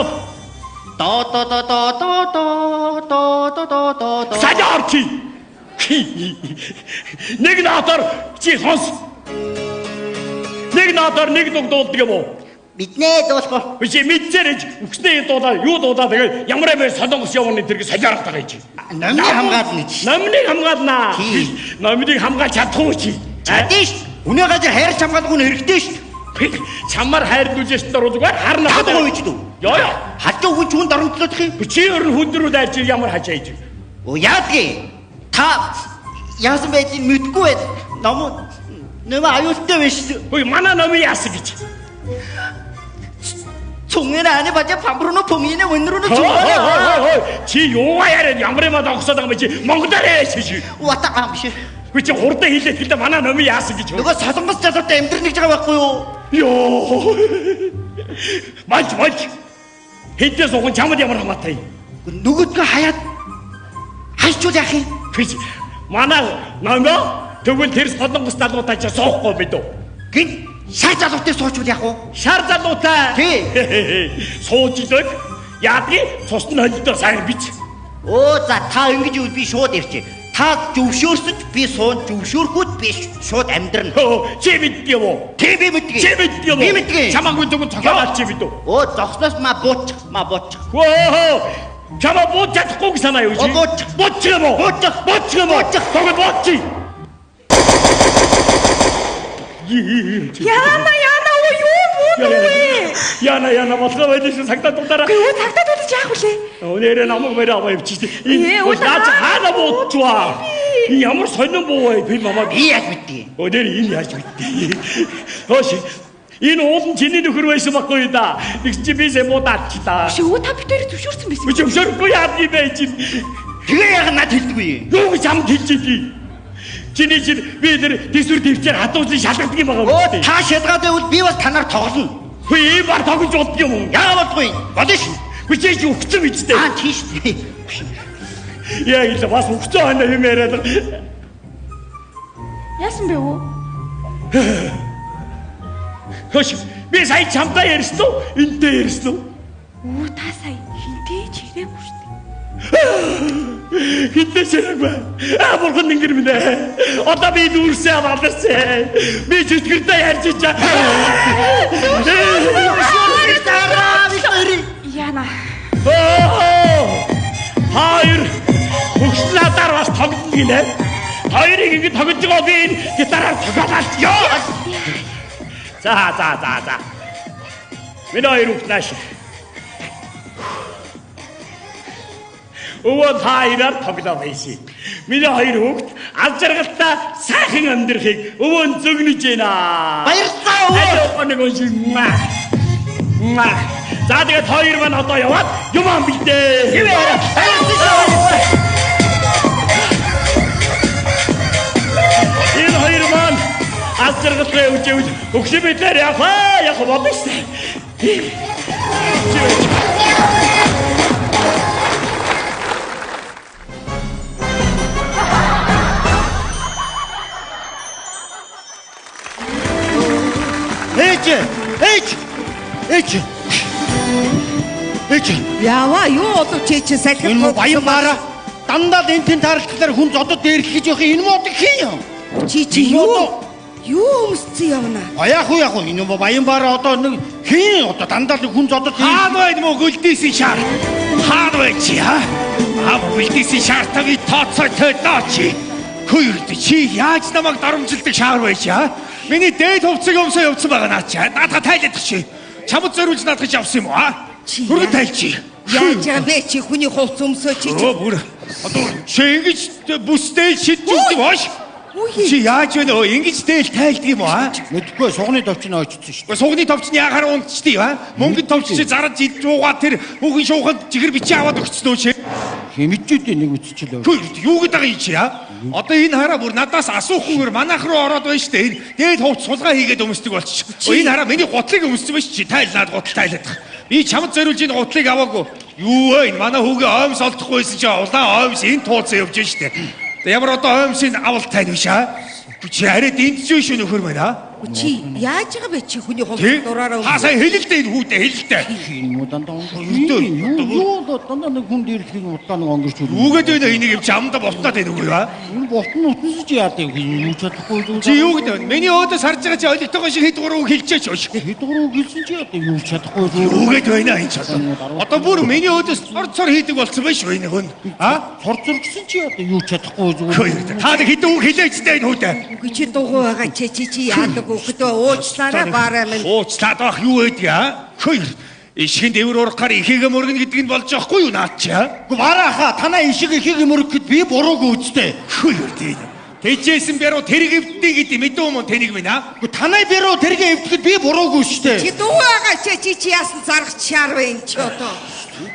S7: Сажаар чи. Нэг наатаар чи сонс. Нэг наатаар нэг дуг дуулдаг юм уу?
S8: Мэднэ дуулахгүй.
S7: Чи мэдсэрэж үгснээ дуулаа юу дуулаа тэгээд ямар юм солонгос явна тэрийг сажаарах байгаа чи.
S3: Номыг хамгаална чи.
S7: Номыг хамгаалнаа. Номыг хамгаалж чадахгүй чи.
S3: Чадна шүү. Үнэ газар хайрч хамгаалах нь хэрэгтэй шүү.
S7: Чамар хайрлуулж дөрөв зүгээр харна.
S3: Хаагүй гэж дүү.
S7: Яа.
S3: Хажуу хүн чүүн дарамтлах юм.
S7: Чи өөр хүндрүүд айлч ямар хажааж.
S3: Оо яадгийг. Та яасан байдгийг мэдгүй байд. Нэмэ аюултай биш.
S7: Хөөе манай номыг яасан гэж.
S3: 총회는 안에 바자 밤으로는 봉인에 원으로는
S7: Хөөе.
S3: 총회야.
S7: Чи юу яриад ямар юм дагсаад байгаа юм чи Монголоор яашиж.
S3: 왔다 амш.
S7: Хөөе чи хурдан хэлээд хэлдэ манай номыг яасан гэж.
S3: 누가 사동버스 자살 때 эмдэр нэг жагаа байхгүй юу?
S7: Йоо. Малч. Хэдээс уг чамд ямар хамаатай.
S3: 누구가 하얗 하시죠 яах юм?
S7: Хөөе. Манай номоо тэгвэл тэр солонгос залуутай чи суухгүй мэдв.
S3: Гин шар залуутай суучвал яах вэ?
S7: Шар залуутай.
S3: Тий.
S7: Сууж идэг. Яадаг? Цус нь холдоо сайн бич.
S3: Оо за та ингэж үл би шууд ирчээ. Та зөвшөөрсөж би суун зөвшөөрөхөд би шууд амьдрна.
S7: Чи мэддэг юм уу?
S3: Тий би мэддэг.
S7: Чи мэддэг юм уу?
S3: Би мэддэг.
S7: Чамаагүй зөвхөн цогцолоод чи мэдв.
S3: Оо зогсноос ма бууч.
S7: Хөө. Чамаа бууч чадахгүй гэж санаа юу чи? Бууч юм уу? Бууч. Тогоо бууч.
S4: Яна юу вэ?
S7: Яна болоо байж цагтаа дутаараа.
S4: Юу цагтаа дуудаж яах вүлээ?
S7: Өнөөрэ намайг мөрөө аваа явчихчих.
S4: Ээ,
S7: наач хаана бууцваа? Ямар сонирн буу вэ? Би намайг
S3: Би яаж мэддэг.
S7: өнөөр энэ яаж мэддэг. Хөөш. Энэ уулын чиний нөхөр байсан байхгүй да. Нэг чи бисээ муудаач та.
S4: Шөө та битээр зөвшөөрсөн байсан.
S7: Зөвшөөрөхгүй яад юм бэ чи?
S3: Тэгээ яг над хэлдэггүй.
S7: Юу гэж хамт хэлж идэв? Чиний чи би тэр дэсвэр дэвчээр хатуулсан шалгадаг юм байгаа
S3: Оо та шалгаад байвал би бас танаар тоглоно.
S7: Хөөе бар тоглож болд юм уу?
S3: Яагаад болдгүй? Болно ш.
S7: Хүчээж өгцөн бидтэй.
S3: Тийш.
S7: Яа гэж бас өгцөн хана юм яриад.
S4: Яасан бэ үү?
S7: Хөөш би сая чамтай ярьсан уу? Энтэй ярьсан уу?
S4: Оо та сая хинтээ чирээгүй шүү дээ.
S7: Хинтээ чирээгүй. Бурхан ингэр минь. Одоо би дүүрсээ аваалсан. Би чөтгөртэй ярьж чаа. гэлээ. Хоёрыг ингэ тоглож байгаа би энэ гитараар тоглоод ёо. За. Миний хоёр ухнаш. Өвөө таараар тоглоо байсан. Миний хоёр хүүхд аз жаргалтай сайхан амьдрахыг өвөө зөгнөж байна.
S8: Баярлалаа өвөө.
S7: Нэг үншиг маа. За тэгээд хоёр маань одоо яваад юм ам битээ. Энэ хоёр маань аз жаргалтай үжиж өгсөн битээр яг бодсон шүү дээ.
S3: Ээж.
S9: Яава юу болов чи салхи
S3: Энэ баян баараа дандаа энтэн тааралтлаар хүн зодод дээрлэх гэж явах энэ мод хин юм.
S9: чи юу өмсцэн явна?
S3: Яг уу энэ баян баараа одоо нэг хин одоо дандаа хүн зодод
S2: Хаан байна мó гөлдөөсийн шаар. Хаан бай чи аа. Гөлдөөсийн шаартаа би тооцоо төлөөч. Хөөе чи яаж намайг дарамжилдаг шаар байж аа? Миний дээд хувцсыг өмсөө явуулсан байгаа наа чи. Наадха тайлах чи. Чамд зориулж наадах явсан юм уу аа? Бүрэн тайлчи.
S9: Яаж байгаа бэ чи хүний хувцс өмсөө чи?
S2: Бүр. Одоо чи ингэж бүстэй шидчих юм ааш. Чи яаж вэ нөө ингэж дээл тайлдаг юм аа?
S3: мэдгүй сугны товчны очсон шүү.
S2: Сугны товчны ягаар унтчихдээ ба? Мөнгөнд товч чи зарж идвуугаа тэр хүүхэн шуухад чихэр бичи аваад өгцнөө чи.
S3: Хэмжээд нэг үтчихлээ.
S2: Юу гэдэг юм чи аа? Одоо энэ хараа бүр надаас асуухгүйгээр манайх руу ороод байна штэ. Дээд хувц сулгаа хийгээд өмсдөг болчих. Энэ хараа миний гутлыг өмссөн байж чи тайлнаад гутал тайлаад. Би чамд зориулж энэ гутлыг аваагүй. Юу вэ? Манай хүүгээ оймс олдохгүйсэн чи улаан оймс энэ тууцсан явж штэ. Ямар одоо оймсын авалт тань биш аа? Чи хараад энд ч шүү нөхөр байна аа?
S9: Чи яаж байгаа бэ чи хүний хувцс дураараа?
S2: Хасаа хэлэлтэй энэ хүүтэй хэлэлтэй.
S3: Юу дандаа дандаа нэг хүн дээрлэхийг удаан нэг өнгөрч үү.
S2: Үгээд байна энийг юм чамда болтоод байна үгүй аа?
S3: Энэ болтон утас чи яадаг юм юу чадахгүй юу?
S2: Чи юу гэдэг вэ? Миний өөдөөс харж байгаа чи ойлгохтой шиг хэд гурав хэлчихэж өөш.
S3: Хэд гурав хэлсэн чи яадаг юу чадахгүй юу?
S2: Үгээд байна энэ ч одоо бүр миний өөдөөс цор хийдэг болсон байх шүү энэ хүн. Аа?
S3: Цор гэсэн чи яадаг юу чадахгүй юу?
S2: Та хэдэн үг хэлээчтэй энэ хүүтэй.
S9: Үгүй чи дугуй байгаа чи яадаг өгдөө уучлаарай баарай минь.
S2: Уучлаад байх юу байдгийг аа? Хөөе. Ишгэн дэвэр урахаар ихээгээ мөргөн гэдэг нь болж байгаа хгүй юу наад чи аа?
S3: Гэхдээ барааха танаа ишиг ихийг мөргөхөд би бурууг үзтэй.
S2: Хөөе тийм. Тэжээсэн бяруу тэрэг эвддэг гэдэг мэдээ юм уу тэнийг минь аа?
S3: Гэхдээ танай бяруу тэрэг эвдэхэд би бурууг үзтэй.
S9: Чи дугуй байгаа чи яасан зарах чаар вэ энэ ч одоо.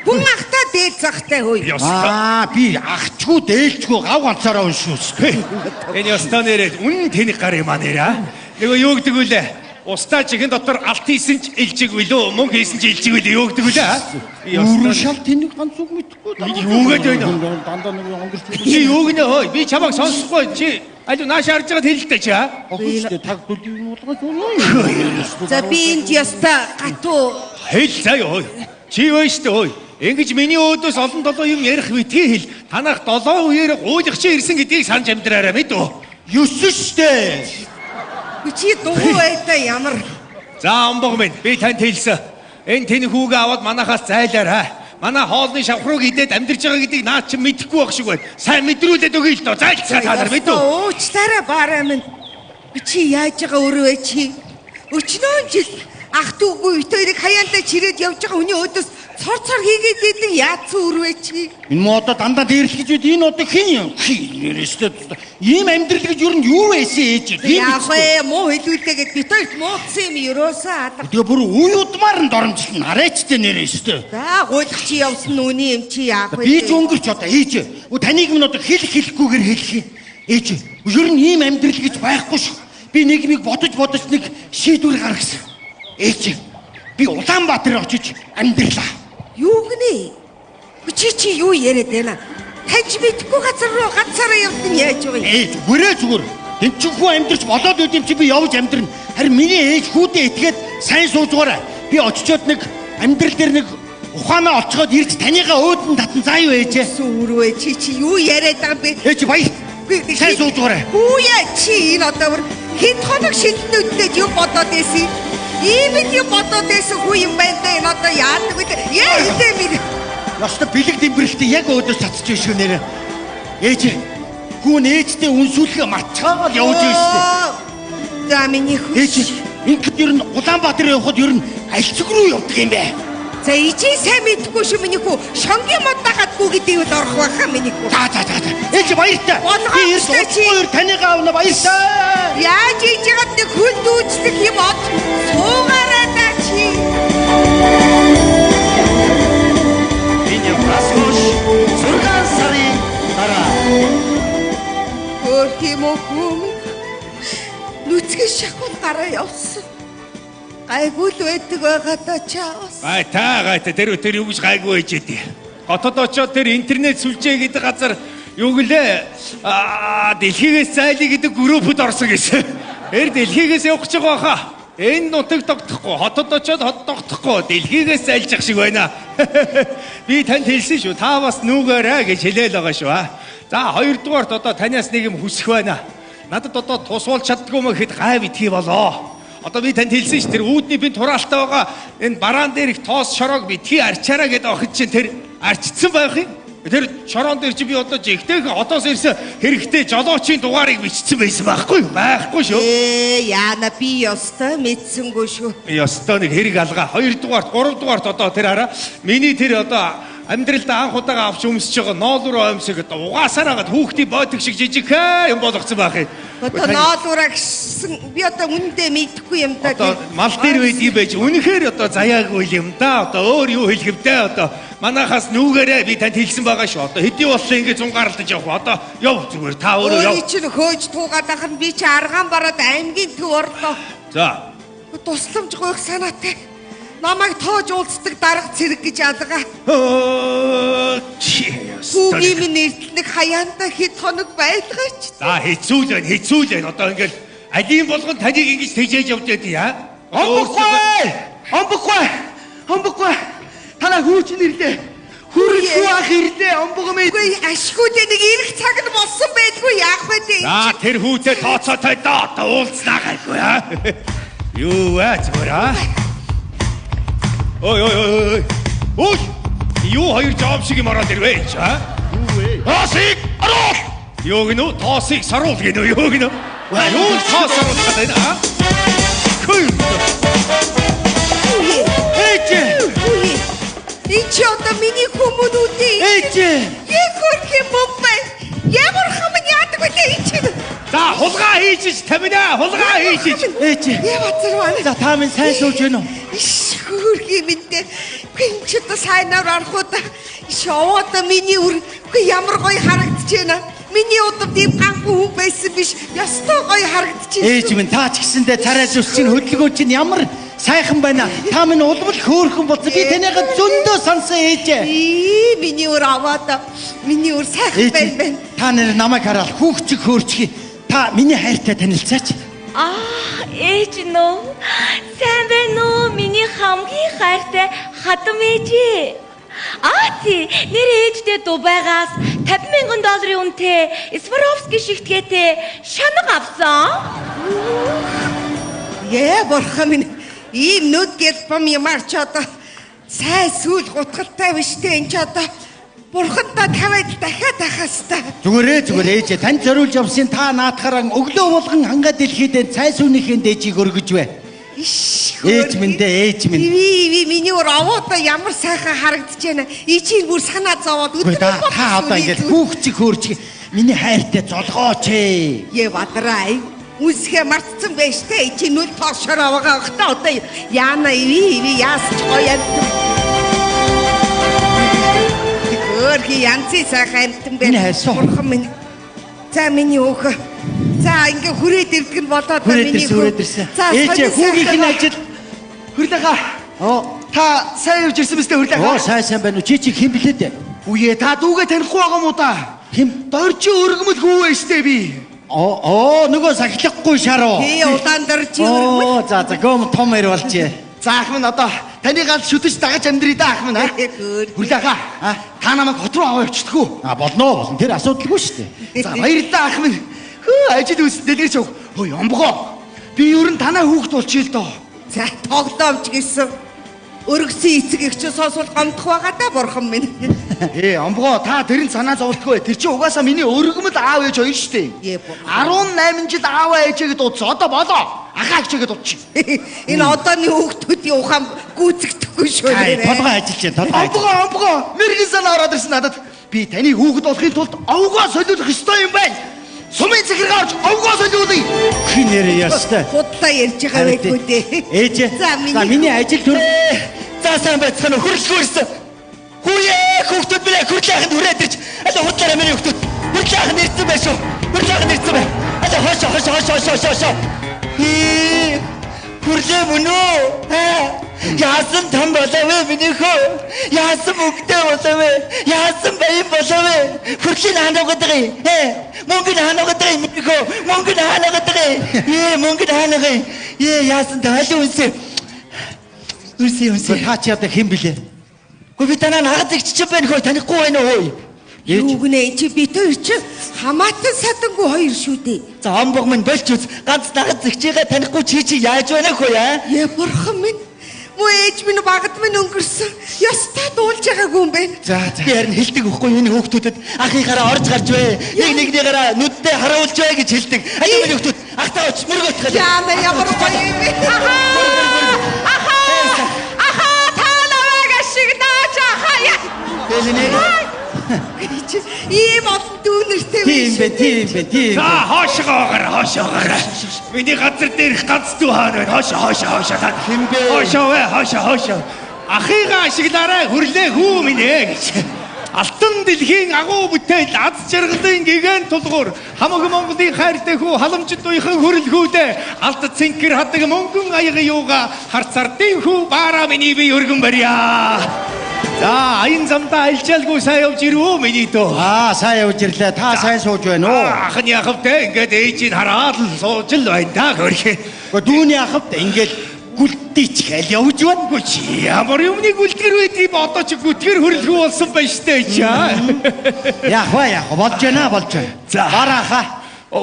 S9: Хүн ахтаа дээд захтай хөөе.
S3: Би ахчгүй дээлчгүй гав ганцаараа уншуус.
S2: Энэ ёстой нэрээ үнэн тэнийг гар юм аа нэрээ. Нөгөө юу гэдэг вүлээ? Устаа чихэн дотор алт хийсэн ч илжиг билүү, мөнгө хийсэн ч илжиг билүү юу гэдэг вүлээ?
S3: Юу шал тэнийг ганц үг мэдхгүй.
S2: Юу гэдэг вэ?
S3: Дандаа нэг өнгөрч.
S2: Чи юу гэнэ хөөе? Би чамайг сонсохгүй чи. Аль нааш харж байгаад хэлэлтэй чи аа?
S3: Огчтой таг дүлийг муулгаж уу.
S9: За би энд яста гатуу.
S2: Хэл заяа хөөе. Чи вэ штэ хөөе. Ингэж миний өөдөөс олон долоо юм ярих битгий хэл. Танах долоо үеэр гуйлах чи ирсэн гэдгийг санаж амьдраарай мэд үү?
S3: Юусэн штэ.
S9: Чи дугуй байта ямар.
S2: За амбог минь би танд хэлсэн. Энэ тэн хүүгээ аваад манахаас зайлаарай. Манай хоолны шавхрууг идээд амьдарч байгаа гэдгийг наад чи мэдэхгүй байх шиг байна. Сайн мэдрүүлээд өгье л доо. Зайлцгаа та нар мэд үү?
S9: Уучлаарай баарай минь. Чи яаж байгаа өөрөө вэ чи? Өчнөө жил ах дүүгүй өтөрийг хаяандаа чирээд явж байгаа хүний өөдөөс цор хийгээд идэг яатсан үрвэ чи?
S3: Энэ модо дандаа дээрлэх гэж үед энэ одоо хин юм? Нэрээстэй ийм амьдрал гэж юу юу байсан ээж?
S9: Яах вэ? Муу хэлүүлдэггээд бит хоёрт муудсан юм ерөөсөө алга.
S3: Тэгээ бүр уюудмаар нь доромжилт нарайчтай нэрээстэй.
S9: За гуйлах чи явсан нүний юм чи яах вэ?
S3: Би ч өнгөрч одоо ээж. Таныг минь одоо хэлэхгүйгээр хэлэх юм. Ээж. Ер нь ийм амьдрал гэж байхгүй шүү. Би нийгмийг бодож нэг шийдвэр гаргасан. Ээж. Би Улаанбаатар очиж амьдралаа.
S9: Юу гинэ? Чи юу яриад байна? Таньж мэдгүй газар руу ганцаараа явсан яаж вэ?
S3: Ээж зүгээр. Тэнцвгүй амьдарч болоод үт юм чи би явж амьдрна. Харин миний ээж хүүдээ итгээд сайн суужгаарай. Би очичоод нэг амьдрал дээр нэг ухаанаа олцоход ирж танийгаа өөдөн татан заа юу ээж?
S9: Сүрвэ чи юу яриад байгаа бэ?
S3: Ээж баяр. Сайн суужгаарай.
S9: Үе чи энэ одоо хэд хоног шилнүүдтэй юу бодоод байсан? Ийм юм бодоод байсан хүү юм байна дээ. Энэ одоо яадаг вэ? Яа идэ мэр.
S3: Яста бэлэг дэмбэрэлтээ яг өөдөөс цацж шүү нэрэ. Ээж гүүн ээжтэй үнсүүлгээ мартчихаагаад явж байгаа шүү дээ.
S9: За миний хүү.
S3: Ээж ингээд ер нь Улаанбаатар явхад ер нь альцэг руу явдаг юм бэ?
S9: За ичи сайн мэдгүй шүү миний хүү. Шонгийн мод дагаадгүй гэдгийг л орох байхаа миний хүү.
S3: За. Ээж баяртай. Би эрт хоёр таныг аавна баяртай.
S9: Яаж хийж яагаад нэг хөл дүүжлэх юм бод? Суугаараа да чи.
S3: Миний прасгош сурган сарын дараа.
S9: Хөөмөө. Нүцгэн шахуун гараа явсан. Гайгүй л байдаг байгаа да чаавс.
S2: Гайтай тэр юу гэж гайгүй байж идэв. Хотод очоод тэр интернет сүлжээ гэдэг газар юу гэлээ дэлхийгээс зайлий гэдэг группд орсон гэсэн. Тэр дэлхийгээс явах гэж байгаа хаа. Энэ нутаг тогтохгүй, хотод очоод хот тогтохгүй, дэлхийгээс зайлжих шиг байна. Би танд хэлсэн шүү. Та бас нүгээрэй гэж хэлээл байгаа шүү. За хоёрдугаарт одоо танаас нэг юм хүсэх байна. Надад одоо тусуулж чаддгүй мө гэхэд гай битгий болоо. Одоо би танд хэлсэн ш тэр үүдний бин тураалтай байгаа энэ бараан дээр их тоос шороог битгий арчаараа гэдэг охид чинь тэр арчсан байх юм. Тэр шороон дээр чи би одоо жигтэйг одоос ирсэн хэрэгтэй жолоочийн дугаарыг бичсэн байсан байхгүй шүү.
S9: Яана би ёстой мэдсэнгүй шүү.
S2: Ёстой нэг хэрэг алгаа. Хоёрдугаарт, гуравдугаарт одоо тэр хараа миний тэр одоо амьдралдаа анх удаага авч өмсөж байгаа ноолуроо өмсөг одоо угаасаараад хүүхдийн бойтог шиг жижигхэн юм болгоцсон байх юм.
S9: Одоо ноолураа гэсэн би одоо үндэ мэдхгүй юм да.
S2: Одоо мал дээр үед юм байж үнэхээр одоо заяагүй юм да. Одоо өөр юу хэлэх вдэ одоо манайхаас нүгээрээ би танд хэлсэн байгаа шүү. Одоо хэдий болсон ингэ зунгаарлаж явах. Одоо яв зүгээр та өөрөө яв.
S9: Би чинь хөөж туугаад ах нь би чи аргаан бараад аймгийн төв орлоо.
S2: За.
S9: Тусламж гоёх санаатай. Намайг тоож уулздаг дарга цэрэг гэж алгаа. Хүүгийн минь эрдэнэг хаяанда хэд хоног байлгаач.
S2: За хэцүү л байна. Одоо ингээл алийн болгон таныг ингэж тэжээж явж байдгийг
S3: Омбохгүй. Танаа хүүч нэрлээ. Хүрэлгүй ах ирлээ омбого мэд.
S9: Үгүй ашгүйдээ нэг ирэх цаг нь болсон байдгүй яах вэ дээ.
S2: За тэр хүүтэй тооцоотой одоо уулзнаа гайгүй Юу зүгээр Ой. Юу хоёр жоб шиг юм ороод ирвэ чи Юу вэ? Тоосыг оруулах. Юу гэнэ? Тоосыг саруул гэнэ юу гэнэ? Юу тоос саруулах гэдэг Хүй.
S9: Эч одоо миний хүмүүнүүд
S3: Эч.
S9: Яг хөрх юм бэ? Ямар хамын яадаг вэ эч?
S2: За хулгай хийж тамина хулгай хийж.
S3: Эч.
S9: Явацар байна.
S3: За та минь сайн сууж байна уу?
S9: Хөрх юм дээ. Гинч одоо сайнаар арахуда. Шовоо миний үгүй ямар гоё харагдаж байна. Миний удав тийм ганхуу хүн байсан биш. Ястой гоё харагдаж байна.
S3: Ээж минь таа ч гэсэндээ царай зүс чинь хөдөлгөөн чинь ямар сайхан байна. Та минь улмал хөөрхөн болсон. Би танайга зөндөө сансан ээж.
S9: Миний өр аваад миний өр сайхан байна.
S3: Та нэр намайг хараад хүүхчиг хөөрчих. Та миний хайртай танилцаач.
S4: Ээж нөө. Сайн байна уу? Миний хамгийн хайртай хатам ээж. Тий, нэр ээжтэй Дубайгаас $50,000 үнэтэй Сваровски шигтгээтэй шанаг авсан.
S9: Бурхан минь ийм нүд гэлбам ямар ч одоо сайн сүүл гутгалтай биш те энэ ч одоо бурхандаа тавайд дахиад ахаастай.
S3: Зүгээр ээж танд зориулж явсан та наадахаар өглөө болгон хангаа дэлхийд цай сүнийхэн дээжийг өргөж бай. Ээж минь
S9: миний өр овоодоо ямар сайхан харагдаж байна. Ичийг бүр санаа зовоод
S3: өдөр та одоо ингээд хүүхчиг хөөрчих. Миний хайртай золгооч ээ.
S9: Бадраа үсгээ мартсан байж тэ чи нүд тоошоор аваагаа өгтөө одоо яана яасч гоё Хөрхи янци сайхан амтан байна. Бурхан минь. За миний өөх. За ингээ хүрээд ирдэг нь болоод миний
S3: хүрээдэрсэн. Ээж хүүгийнх нь ажил хүрлэхаа. Та сайн явж ирсэн мэт хүрлэхаа. Сайн байна уу? Чи хэн блээ дээ? Үе та дүүгээ танихгүй байгаа мó та? Хэн? Доржи өргөмөл хүү вэ штэ би. Нөгөө сахилахгүй шаруу.
S9: Тий удаан доржи өргөмөл.
S3: За гом том ир болжээ. За ах минь одоо таны гал шүтэж дагаж амьдрий да ах минь. Хүрлэхаа. Та намайг хот руу аваа явчихдаг уу? Болно. Тэр асуудалгүй штэ. За баярлалаа ах минь. Ажил үс дэлгэрч өг. Омбогоо. Би ер нь танаа хүүхд болчихъя л доо.
S9: За тоглоомч гэсэн. Өргөсөн эцэг их ч сонсвол гомдох байгаа да бурхан минь.
S3: Омбгоо та тэрэн санаа зовлтгүй. Тэр чинь угаасаа миний өргөмөл аав ээж хоёр штэ. 18 жил аав ээжэгэд удсан. Одоо болоо. Ахаа ээжэгэд удчих.
S9: Энэ одооны хүүхдүүдийн ухаан гүйцэгдэхгүй шүү дээ.
S3: Толгой ажиллаж байна. Омбгоо. Мэргэн санаа ороод ирсэн надад. Би таны хүүхэд болохын тулд овгоо солиулах ёстой юм байна. Сумын захиргаа орж овгоо солиулъя.
S1: Хин нэрээ ястай.
S9: Худлаа ярьж байгаа байхгүй дээ.
S1: Ээж. За миний ажил төр.
S3: За сайн байцгаана хөрөлгүй ирсэн. Хүүе хүүхдүүд минь хөрлөөхөнд хүрээд ирж. Аль худлаараа миний хүүхдүүд. Хөрлөөхөнд ирсэн байх шүү. Хөрлөөхөнд ирсэн бай. Хошоо. Хөрлөө мөнөө. Яасан том боловэ миний хөө. Яасан мөнгөтэй боловэ. Яасан баян боловэ. Хөрлөний ханаагаад байгаа. Мөнгөний ханаагаад байгаа миний хөө. Мөнгөний ханаагаад байгаа. Мөнгөний ханаагаа. Яасан таалын үнсээ. Үгүй та чи одоо хэн блэ? Гү би танаа нагад игчиж байна хөө танихгүй байна уу?
S9: Юу гэнэ чи бид хоёр чи хамаатан садангүй хоёр шүү дээ.
S3: За омбог минь болж үз ганц нагад зэгчээгээ танихгүй чи яаж байна хөө яа?
S9: Бурхан минь. Муу ээж минь багт минь өнгөрсөн. Ястаа дуулж байгаагүй юм байна.
S3: За харин хэлдэг өгөхгүй энэ хүүхдүүдэд ахыгаараа орж гарч бай. Нэгнийгээрээ нүддээ харуулж бай гэж хэлдэг. Аюу миний хүүхдүүд ахтаа оч мөргөөт гал.
S9: Яа ямар гоё юм бэ? Ийм олон дүүнэртэй
S3: байна. Тийм.
S2: За хоошоогоор. Миний газар дээрх ганц дүү хаана байна? Хоошоо. Хоошоо. Ахыгаа ашиглаарай хөрлөө хүү минь гэж. Алтан дэлхийн агуу бүтээл аз жаргалын гигant тулгуур хамаг Монголын хайртай хүү халамжид уйхан хөрлөхүүдээ алд цэнхэр хадаг мөнгөн аяга юуга харцардын хүү баараа миний би өргөн барья. За аян замдаа альчаалгүй сайн явж ирвөө миний дөө.
S3: Сайн явж ирлээ. Та сайн сууж байна уу?
S2: Ахны ахвтай ингээд ээжийг хараад л сууж л байна да хөрхи.
S3: Дүүний ахвтай ингээд гүлтийч хэл явж байна.
S2: Чи ямар юмны гүлтгэр байдгийг одоо ч гүтгэр хөрлөхүү болсон байна штэ чаа.
S3: Яах вэ? Болж байна.
S2: За
S3: барааха.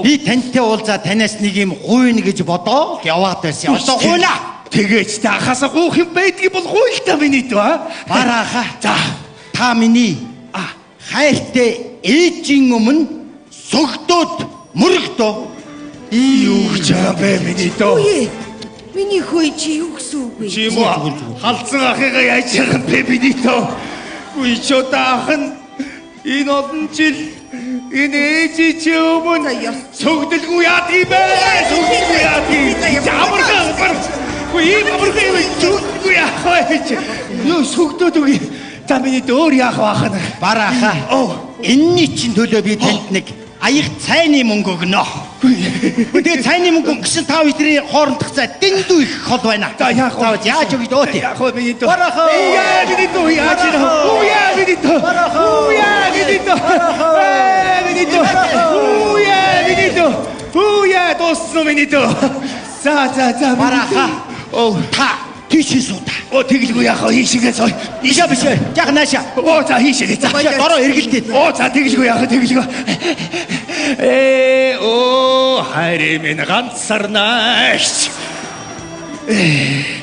S3: Би тантай уулзаа танаас нэг юм гуйна гэж бодоод яваад байсан. Одоо гуйна.
S2: Тэгэж та хасаа гуйх юм байдгийг бол гуйл та миний дөө.
S3: Барааха. За та миний хайртай ээжийн өмнө согдоод мөрөгдөө.
S2: Юу гэж байгаа бэ миний дөө?
S9: Миний хөө чи юу гэсэн үг вэ?
S2: Чи муу халдсан ахыгаа яаж байгаа бэ миний дөө? Үгүй ч одоо ахын энэ олон жил энэ ээжи чи өмнө согдолгүй яа тийм бэ? Согдолгүй яа тийм. Ямар гал Үгүй яах вэ? Юу сүгдөөд үгүй. За миний дөөр яах вэ?
S3: Барааха. Энэний чинь төлөө би танд нэг аяг цайны мөнгө өгнө. Тэгээд цайны мөнгө өгсөн та бидний хоорондох цай дэндүү их хол байна.
S2: За яах вэ?
S3: Яаж өгд өөт?
S2: Яах вэ миний дөө?
S3: Барааха.
S2: Миний дөө яаж ирэх вэ? Миний дөө. Тоссно миний дөө. За
S3: барааха. Та тийшээ суута.
S2: Тэгэлгүй яах вэ? Хийшээгээ сой.
S3: Ийшээ биш. Яг нааша.
S2: За хийшээгээ. За
S3: дороо эргэлдээд.
S2: За тэгэлгүй яах вэ? Хайр минь ганцарнаач.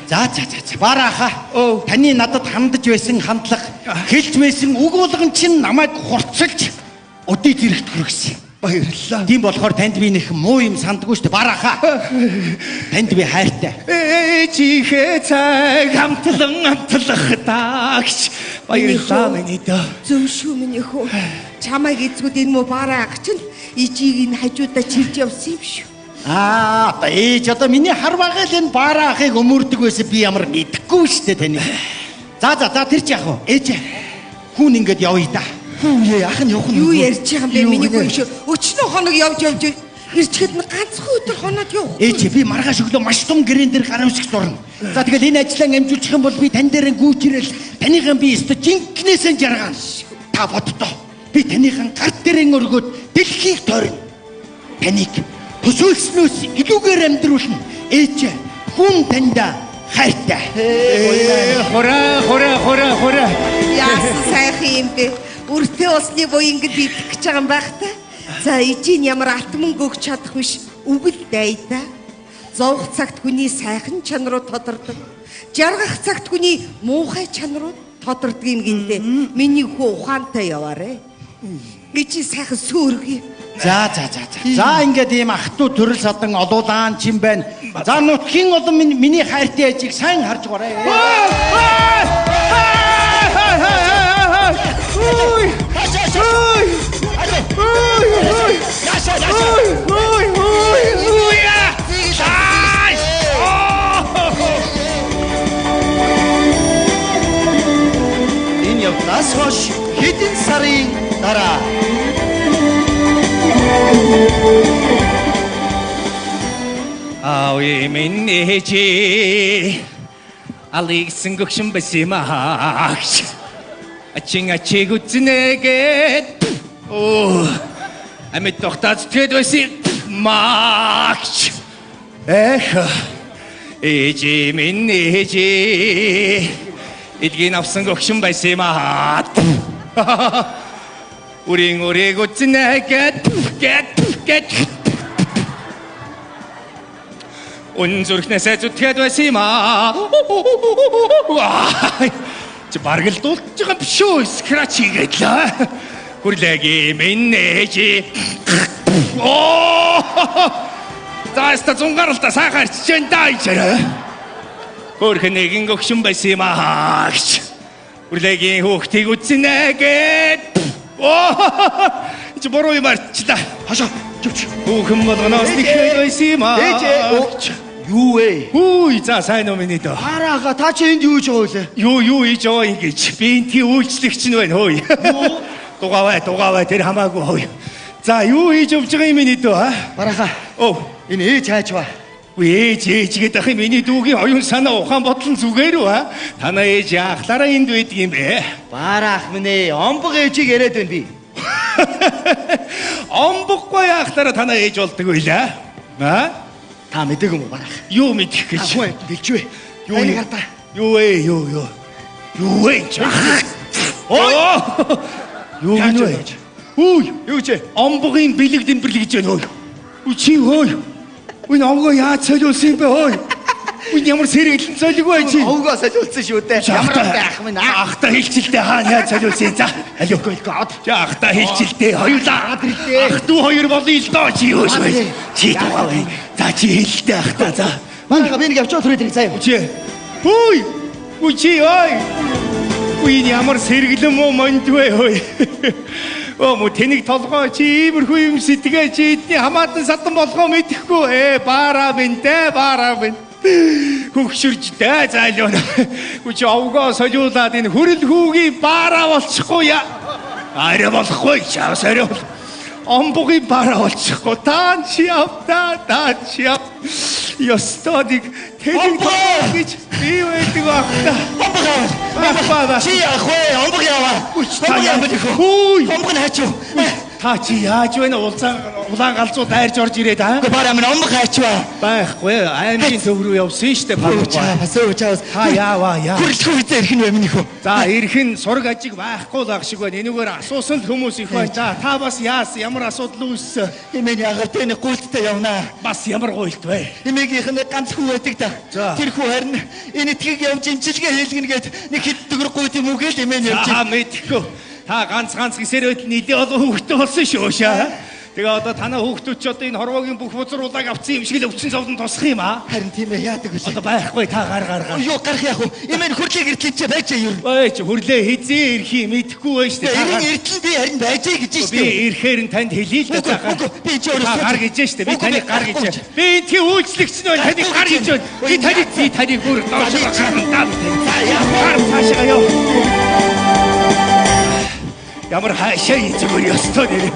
S3: За барааха. Таны надад хандаж байсан хандлага, хэлж байсан үг болгон чинь намайг хурцлж өдөөд ирэхт хүргэсэн.
S2: Баярлалаа.
S3: Тийм болохоор танд би нэг муу юм сандгүй шүү дээ. Барааха. Танд би хайртай.
S2: Ээжийнхээ цаг амтлах таагч. Баярлалаа миний дөө.
S9: Зөв шүү миний хөө. Чамайг эзгүүд энэ муу бараах чинь ижийг энэ хажуудаа чирж явсан юм шүү.
S3: Одоо ээж одоо миний хар багаал энэ бараахыг өмөрдөг байсан би ямар мэдэхгүй шүү дээ таны. За тэр ч яах вэ? Ээж хүн ингэж явъя да. Ах нь явах нь
S9: юу ярьж байгаа юм бэ миний хүн шүү. Өчнөө хоног явж ирчихэд нь ганцхан өдөр хоноод явах.
S3: Ээж би маргааш өглөө маш том гэрэн дээр гар усгч дурна. За тэгэл энэ ажлаа амжуулчих юм бол би тань дээр гүйчрэл таныхан би өстө жинкнээсээ жаргаана. Та боддоо. Би таныхан гар дээрэн өргөөд дэлхийг тойрно. Таныг төсөөлснөөс илүүгээр амьдруулна. Ээж хүн танда хайртай.
S2: Хора.
S9: Яасан сайхан юм бэ? Үртэй усны боо ингэж идэх гэж байгаа юм байх та. За ижийн ямар алт мөнгө өгч чадах биш үгэл дайда. Зовх цагт хүний сайхан чанарууд тодордог. Жаргах цагт хүний муухай чанарууд тодордог юм гинтэй. Миний хүү ухаантай яваарэ. Би чи сайхан сөөргий.
S5: За. За ингээд ийм ах トゥ төрөл садан олуулаан чим байна. За нутгийн олон миний хайртай ээжийг сайн харж гараа. Энэ явдлаас хойш хэдэн сарын дараа
S2: 아위 민내지 알릭 승국심 베시마 아칭아치 굿즈네게 오 아메 똑따지 테도시 마치 에허 이지 민내지 이긴 앞승국심 베시마 우리 굿즈네게 게 Унзурхнасаа зүтгээд байсан юм аа. Чи бараг л дуулж байгаа биш үү? Скрач хийгээд л. Хүрлээги миннэжи. Таста зунгаралта сахарч чинь дайчаарай. Хөрх нэгэн гөгшин байсан юм аа. Хүрлээгийн хөөхтийг үзнэгээд. Чи бороо юм арчлаа.
S5: хашаа чүч.
S2: Хүүхэн болгоноос нэхэд байсан юм аа.
S5: Юу вэ?
S2: Хүй за сайн уу миний дөө.
S5: Хараагаа та чи энд юу хийж байгаа вэ?
S2: Юу хийж байгаа юм гэж би энэ үйлчлэгч нь байна хөөе. Дугавай тэр хамаагүй хөөе. За юу хийж явж байгаа юм миний дөө аа?
S5: Барааха. Энэ ээж хайж ба.
S2: Ээж гэдэг ах миний дүүгийн оюун санаа ухаан бодлон зүгээр үү аа? Танаа ээж яахлаараа энд байдаг юм бэ?
S5: Бараах минь омбог ээжийг яриад байна би.
S2: Омбоггүй яахлаараа танаа ээж болдог байлаа. Аа?
S5: Та мэдээг юм уу барах?
S2: Юу мэдэх гэж?
S5: Ахгүй бэлжвэ. Юу нэг ата.
S2: Юу вэ? Юу вэ? Юу вэ? Үгүй юу ч омбогийн бэлэг дэмбэрлэг гэж байна хөөе. Үгүй чи хөөе. Үгүй овгоо яаж солиулсан юм бэ хөөе? Үгүй ямар сэргэлэн солигүй чи.
S5: Овгоо солиулсан шүү дээ. Ямар байх минь аа.
S2: Ахта хэлчилтэй хаана яаж солиулсан за.
S5: Алиугүй гоод.
S2: Ахта хэлчилтэй хоёулаа. Ах トゥ хоёр болно л доо чи юу вэ? Чи тугаа вэ? За чи хэлтэй ахта за.
S5: Манайха би нэг авч төрөөд ирэх заяа.
S2: Чи. Үгүй чи ой. Үгүй ямар сэргэлэн мó мондвэ хөөе. Мо тэнийг толгой чи иймэрхүү юм сэтгээ чи эдний хамаатан садан болгоо мэдэхгүй баараа бин. Хөвгшөржтэй зайлуу. Үгүй чи овгоо солиулаад энэ хөрөл хүүгийн баараа болчихгүй яа. Арай болохгүй чаас арай бол. Омбогийн баараа болчихгүй. Таа чи яв. Ёстодик тэнийг гэж би байдаг багта. Омбог.
S5: Чи яах вэ? Омбог яваа.
S2: Омбог наач юу? Та чи яаж вэ? Улаан галзуу дайрж орж ирээд аа?
S5: Гэхдээ бараа минь омбог хайч ба.
S2: Байхгүй аймгийн төв рүү явсан штэ
S5: Хасууч.
S2: Та яаваа.
S5: Хүрлэхгүй үзээ ирэх нь вэ минийхөө.
S2: За ирэх нь сураг ажиг байхгүй л ах шиг байна. Энэгээр асуусан л хүмүүс их байна. За та бас яасан? Ямар асуудал үүссэн?
S5: Эмээн ягаад тэний гуйлттай явнаа.
S2: Бас ямар гуйлт вэ?
S5: Эмээгийнх нь ганц хүн байдаг да. Тэр хүн харин энэ этгийг явж имчилгээ хийлгэнэ гэд нэг хэд төгрөг гуйт юм уу гээл эмээн явж.
S2: Мэдхгүй. Та ганц гисэрөөд нилээ олон хүүхдтэй болсон шүү шаа. Тэгээ одоо танаа хүүхдүүд ч одоо энэ хорвоогийн бүх бузруулаг авцсан юм шиг л өвчин совдон тусах юм аа.
S5: Харин тийм ээ яадаг вэ?
S2: Одоо байхгүй та гар.
S5: Юу гарах яах вэ? Эмээн хөрлөг эртлэн ч байж юу?
S2: Байж хөрлөө хизээ ирэх юм мэдэхгүй байж тээ.
S5: Энэ эртлэн би харин байж гэж штэ.
S2: Би ирэхээр нь танд хэлээ л да.
S5: Би ч өөрөө
S2: гар гэж штэ. Би таныг гар гэж. Би энэний үйлчлэгч нь байна. Таныг гар гэж байна. Би таныг бүр доош гаргана. Гар цаашаа яа. Ямар хаашаа зүгээр ёстой нэр.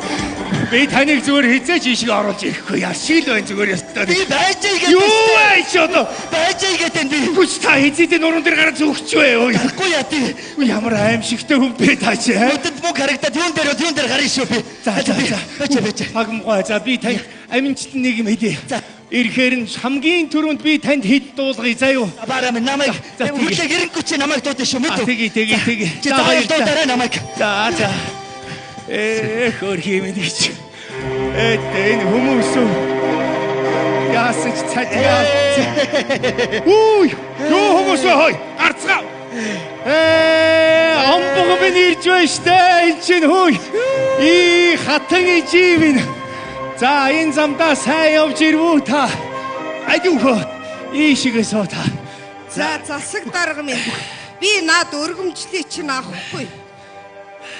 S2: Би таныг зүгээр хизээч ишиг оруулж ирэхгүй яшиг л байна зүгээр ёстой.
S5: Би байжээ гэдэг.
S2: Юу байж одоо?
S5: Байжээ гэдэг би.
S2: Хүч та хизээдээ нуруунд дээр гараад зүгч вэ?
S5: Гарахгүй яа тий.
S2: Ямар аимшигтэй хүн бэ та чи?
S5: Өдөд мөн харагдаад юун дээр гарна шүү би.
S2: За.
S5: Бачаа.
S2: Хагмгой. За би тань аминчт нэг юм хэлье. За. Ирэхээр нь хамгийн түрүүнд би танд хэд дуулгая заа юу?
S5: Бараа минь намайг хүрлэг ирэнгүүт чи намайг дуудаа шүү мэд.
S2: Тэгээ.
S5: За хоёр дуудаарай намайг.
S2: За. Хөрхи минь гэж. Энэ хүмүүс яасан ч цадгаа. Юу хүмүүс хой гарцгаа.
S1: минь ирж байна штэ. Энэ чинь хөөе. Хатан ижи минь. За энэ замдаа сайн явж ирвүү та. Аюухо. Ийшгээ суу та.
S9: За засаг дарга минь. Би над өргөмжлийг чинь авахгүй.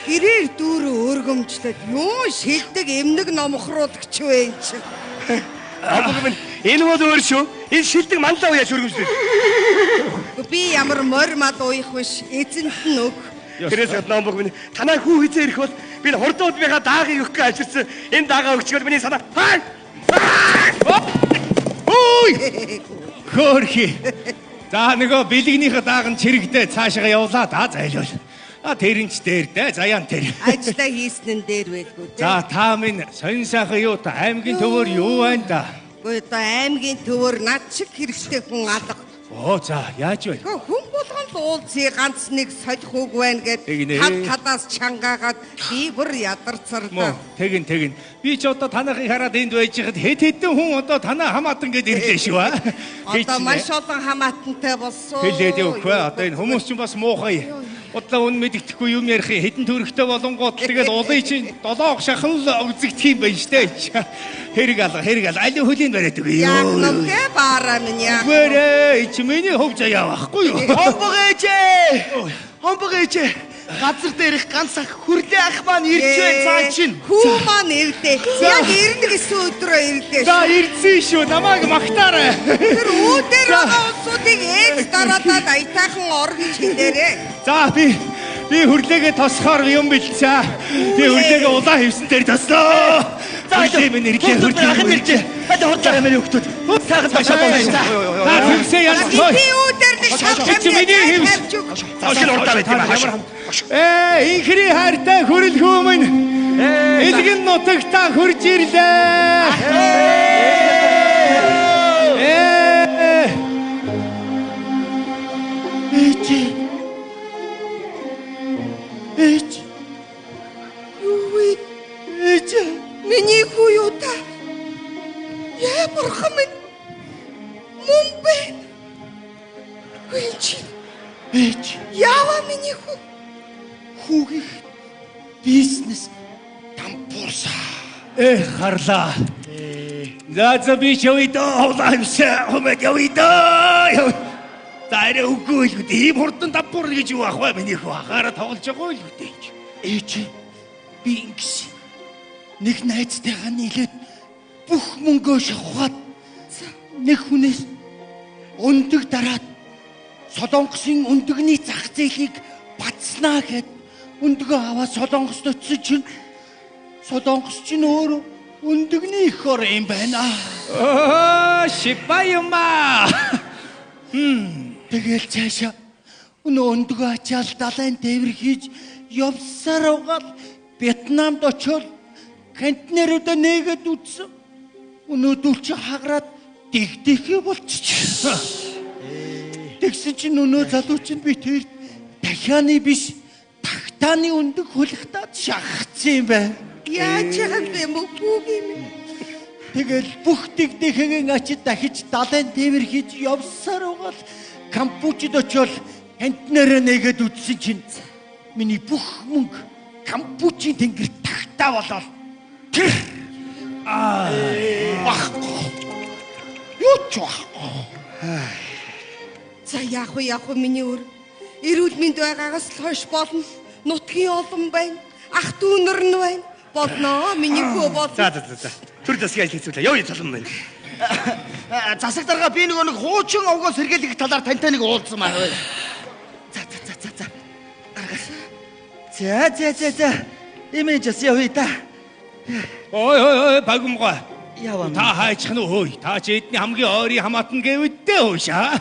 S9: Гэрээр дүүрээ өргөмжлөд юу шилдэг эмнэг номхруулагч вэ энэ чинь.
S5: Амбог минь энэ бол өөр шүү. Энэ шилдэг манлаа уяаш өргөмжлөө.
S9: Би ямар морь мад уух биш. Эзэнт нь өг.
S5: Тэрээс гадна амбог минь танаа хүү хизээ ирэх бол би хордоод байгаа даагыг өгөх гэж ажилласан. Энэ даагаа өгчгөл миний санаа.
S1: Ой! Хөрхи. За нөгөө бэлгнийхээ дааган чирэгдээ цаашаа явлаа да зайлвал. Тэрэнч дээр дээ заяан тэр.
S9: Ажлаа хийснэн дээр байлгүй дээ.
S1: За та минь сонин сайхан юу та аймгийн төвөр юу байна да?
S9: Гэхдээ аймгийн төвөр над шиг хэрэгтэй хүн алга.
S1: За яаж вэ?
S9: Хүн болгонд уулзъя ганц нэг солих үг байна гэд талаас чангаагаад би бүр ядарцарлаа.
S1: Тэгин. Би ч одоо танахыг хараад энд байж хад хэдэн хүн одоо танаа хамаатан гэд ирлээ шүү аа.
S9: Одоо маш олон хамаатантай болсон.
S1: Хэлээд өгөхгүй одоо энэ хүмүүс ч бас муухай. Удлаа үн мэддэхгүй юм ярих хэдэн төрхтэй болонгууд тэгэл улын чинь долоог шахан л үзэгдэх юм байна штэ. Хэрэг алга аль хөлийн бариад үгүй юу.
S9: Яг нөмгөө баараа минь яа.
S1: Гэрээ чи миний хөвж явахгүй юу.
S5: Хомбог ээжээ. Газар дээрх ганц ах хүрлээ ах маань ирж байна цаа чинь.
S9: Хүү маань ирдээ. Яг ирнэ гэсэн өдрөө ирдээ.
S1: За ирсэн шүү. Намайг магтаарай.
S9: Тэр үүдээр байгаа улсуудыг ээж дараадаад аятайхан ор гэж хэлээрээ.
S1: За би хүрлээгээ тосхоор юм бэлцээ. Би хүрлээгээ улаан хевсэн дээр тослоо. За минь ирлээ хүрлээ.
S5: Хад хурдлаа юм өгтөд. Сайхан ташаа байна.
S1: Хүмсээ яах вэ?
S9: Би үүдээр нь шалгах юм.
S5: Ашиг урдаа байт юм аа.
S1: Инхри хайртай хүрэл хүмүүн. Элгэн нутагтаа хурж ирлээ.
S9: Миний хүү юу та? Яа бурхан минь. Мөн бэ? Ээж. Яава миний хүү.
S3: Хүүгийнх бизнес дампуурсаа.
S1: Харлаа. За би шойдоо хавлаамсаа хомод явидаа. Таарэ үгүй л ийм хурдан дампуур гэж юу ах вэ миний хүү хахаараа тоглож байгаа л үгүй.
S3: Ээж би ингэс нэг найзтайгаа нийлээд бүх мөнгөө шахаад нэг хүнээс өндөг дараад Солонгосын өндөгний зах зээлийг батснаа гэд өндөгөө аваад Солонгост очсон чинь Солонгос чинь өөр өндөгний их ор юм байна.
S1: Шипаюма.
S3: Тэгэл цаашаа өндөгөө ачаал далайн тээвэр хийж явсаар угаал Вьетнамд очоод контейнеруудаа нээгээд үтсэн. Өнөөдөр чи хагараад дэгдэхээ болчихсон. Тэгсэн чинь өнөө залууч нь би тэр дахианы биш тагтааны өндөг хулигтаад шахацсан юм байна.
S9: Яаж яах юм бэ?
S3: Тэгэл бүх дэгдэхээ ачид дахиж далайн тээвэр хийж явсаар угаал Кампучид очоод контейнераа нээгээд үтсэн чинь миний бүх мөнгө Кампучийн тэнгэр тагтаа болоод
S9: За яах вэ миний өр. Эрүүл мэнд байгаагаас л хойш болно. Нутгийн олон байна. Ах дүүнэр нь байна. Болно миний хөө болно.
S5: За. Түр засгийг хэлцүүлээ. Юу залам байна.
S3: засаг дарга би нэг хуучин овгоо сэргээлэх талаар тантай нэг уулзсан маань бай. За. Имэжс явъя та.
S1: Ой багумгаа.
S3: Яваа.
S1: Та хайчих нь хөөе. Та ч эдний хамгийн ойрын хамаатан гэвэдтэй хөөшаа.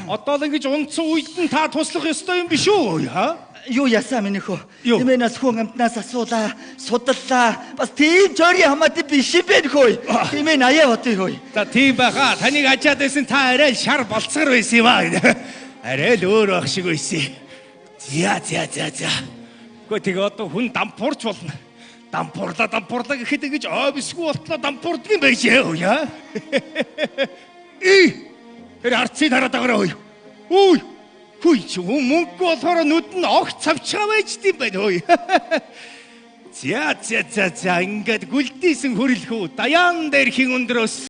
S1: Одоо л ингэж унтсан үед нь та туслах ёстой юм биш үү хаа?
S3: Юу ясаа миний хөө. Имэнэс хүн амтнаас асуулаа, судаллаа. Бас тийм жорийн хамаатан биш юм бэ хөөе. Имэн аяа бот хөөе.
S1: За тийм байхаа. Таныг ачаад байсан та арай л шар болцгор байсан юм аа. Арай л өөр байх шиг байсан. За. Гэхдээ тэгээ одоо хүн дампуурч болно. Дампуурлаа гэхэд ингэж ойбсгүй болтлоо дампуурдаг юм байж яа. Тэр арцыг хараад агараа хөөе. Үй.
S2: Хүй ч мөнгө болохоор нүд нь огт цавчгаа байждсан байна хөөе. За ингээд гүлдийсэн хөрөлхөө даяан дээр хин өндрөөс